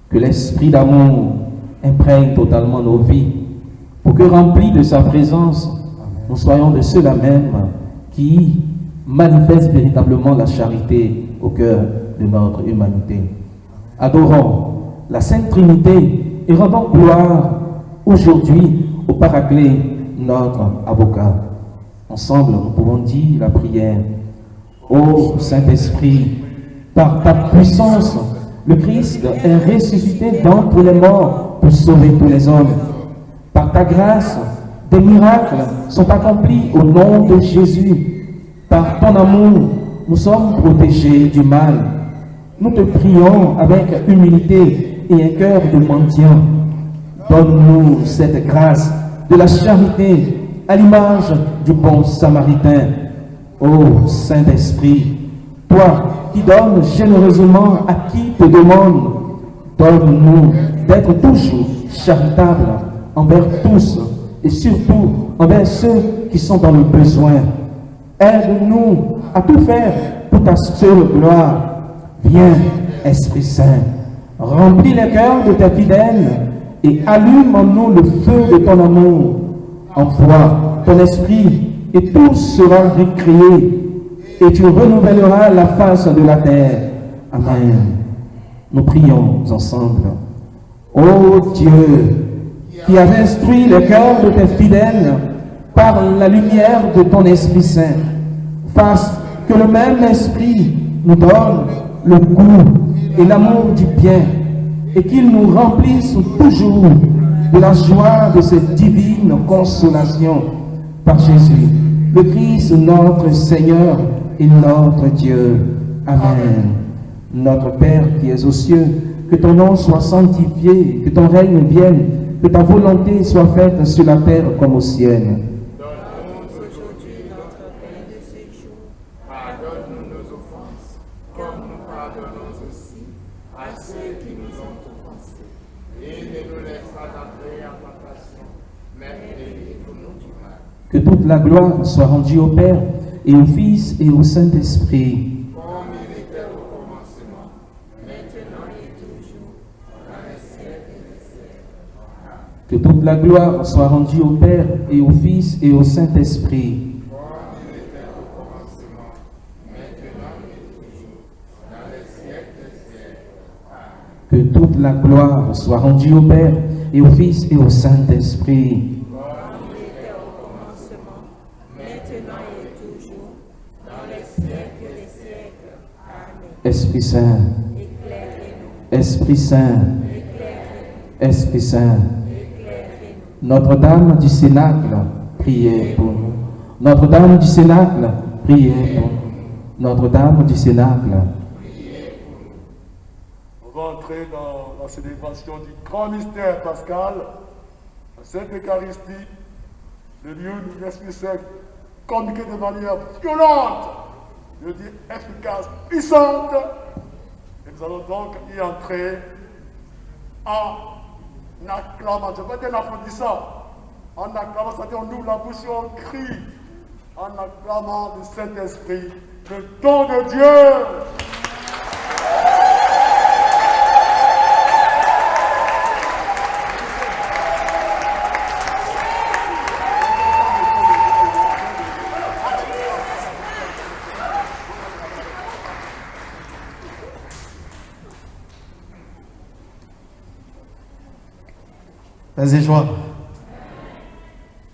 Que l'Esprit d'amour imprègne totalement nos vies, pour que remplis de sa présence, nous soyons de ceux-là même qui manifestent véritablement la charité au cœur de notre humanité. Adorons la Sainte Trinité et rendons gloire aujourd'hui au Paraclet, notre avocat. Ensemble, nous pouvons dire la prière. Ô Saint-Esprit, par ta puissance, le Christ est ressuscité d'entre les morts pour sauver tous les hommes. Par ta grâce, des miracles sont accomplis au nom de Jésus. Par ton amour, nous sommes protégés du mal. Nous te prions avec humilité et un cœur de mendiant. Donne-nous cette grâce de la charité à l'image du bon Samaritain. Ô Saint-Esprit, toi qui donnes généreusement à qui te demande, donne-nous d'être toujours charitables envers tous et surtout envers ceux qui sont dans le besoin. Aide-nous à tout faire pour ta seule gloire. Viens, Esprit Saint, remplis les cœurs de tes fidèles et allume en nous le feu de ton amour. Envoie ton esprit et tout sera récréé et tu renouvelleras la face de la terre. Amen. Nous prions ensemble. Ô Dieu, qui as instruit les cœurs de tes fidèles par la lumière de ton Esprit Saint, fasse que le même Esprit nous donne le goût et l'amour du bien, et qu'il nous remplisse toujours de la joie de cette divine consolation par Jésus, le Christ notre Seigneur et notre Dieu. Amen. Notre Père qui es aux cieux, que ton nom soit sanctifié, que ton règne vienne, que ta volonté soit faite sur la terre comme au ciel. Donne-nous aujourd'hui notre pain de ce jour. Pardonne-nous nos offenses, comme nous pardonnons aussi à ceux qui nous ont offensés. Et ne nous laisse pas entrer en tentation, mais délivre-nous du mal. Que toute la gloire soit rendue au Père et au Fils et au Saint-Esprit. Comme il était au commencement, maintenant et toujours, dans les siècles des siècles. Amen. Que toute la gloire soit rendue au Père et au Fils et au Saint-Esprit. Comme il était au commencement, maintenant et toujours, dans les siècles des siècles. Amen. Que toute la gloire soit rendue au Père et au Fils et au Saint-Esprit. Comme il était au commencement, maintenant et toujours, dans les siècles des siècles. Amen. Esprit Saint, Éclairez-nous, Esprit Saint, éclairez-nous, Esprit Saint. éclairez-nous. Notre-Dame du Cénacle, priez pour nous. Notre-Dame du Cénacle, priez pour nous. Notre-Dame du Cénacle. On va entrer dans la célébration du grand mystère pascal, la Sainte Eucharistie. Le lieu où l'Esprit Saint communiqué de manière violente, je dis efficace, puissante. Et nous allons donc y entrer en acclamant, je veux dire en applaudissant, en acclamant, c'est-à-dire on ouvre la bouche et on crie, en acclamant le Saint-Esprit, le don de Dieu. Vas-y, joie.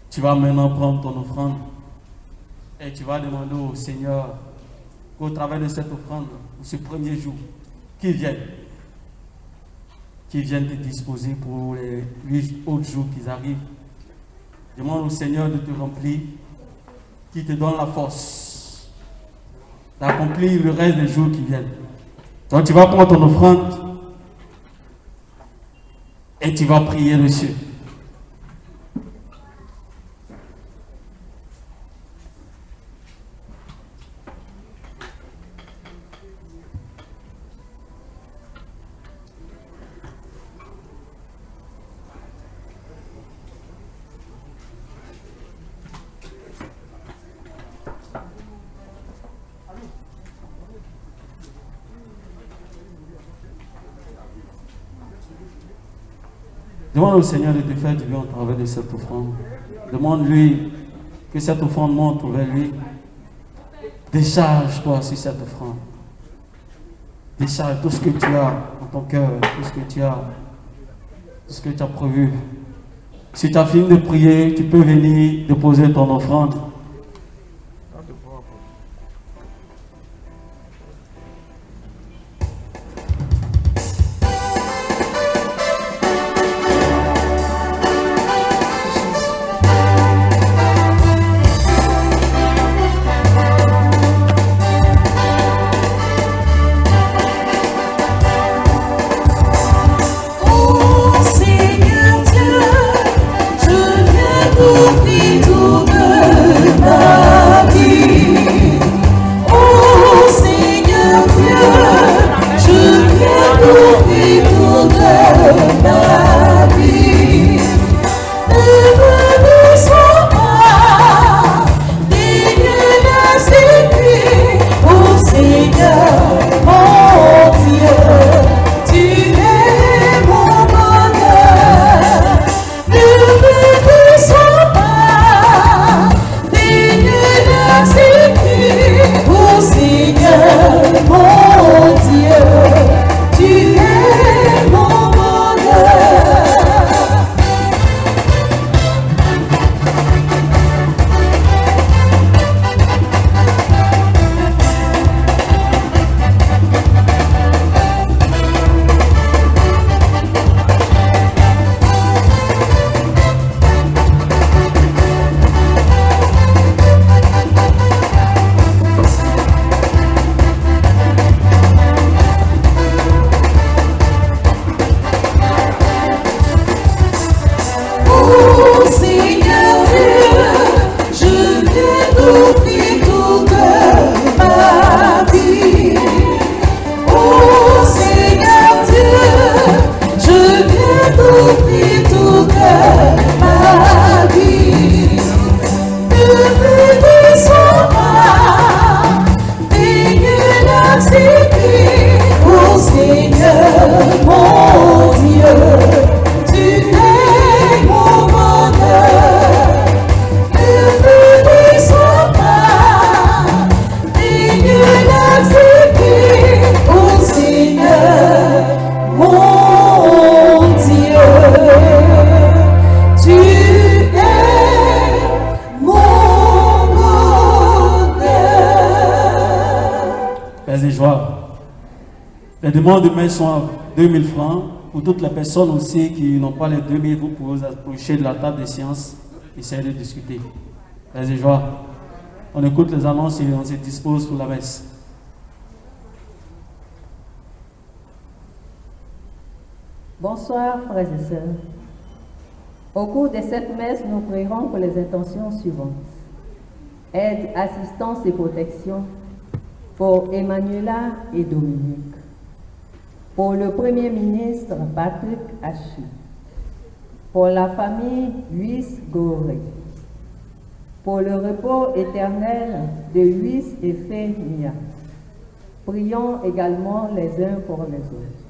Tu vas maintenant prendre ton offrande et tu vas demander au Seigneur qu'au travers de cette offrande, pour ce premier jour, qu'il vienne te disposer pour les 8 autres jours qui arrivent. Demande au Seigneur de te remplir, qu'il te donne la force d'accomplir le reste des jours qui viennent. Donc tu vas prendre ton offrande et tu vas prier dessus. Demande au Seigneur de te faire du bien au travers de cette offrande. Demande-lui que cette offrande monte vers lui. Décharge-toi sur cette offrande. Décharge tout ce que tu as dans ton cœur, tout ce que tu as prévu. Si tu as fini de prier, tu peux venir déposer ton offrande. Les demandes de main sont à 2000 francs. Pour toutes les personnes aussi qui n'ont pas les 2000, vous pouvez vous approcher de la table des séances et essayer de discuter. Vas-y, joie. On écoute les annonces et on se dispose pour la messe. Bonsoir, frères et sœurs. Au cours de cette messe, nous prierons pour les intentions suivantes. Aide, assistance et protection pour Emmanuela et Dominique. Pour le Premier ministre Patrick Hachi. Pour la famille Luis Goré. Pour le repos éternel de Luis et Fénia. Prions également les uns pour les autres.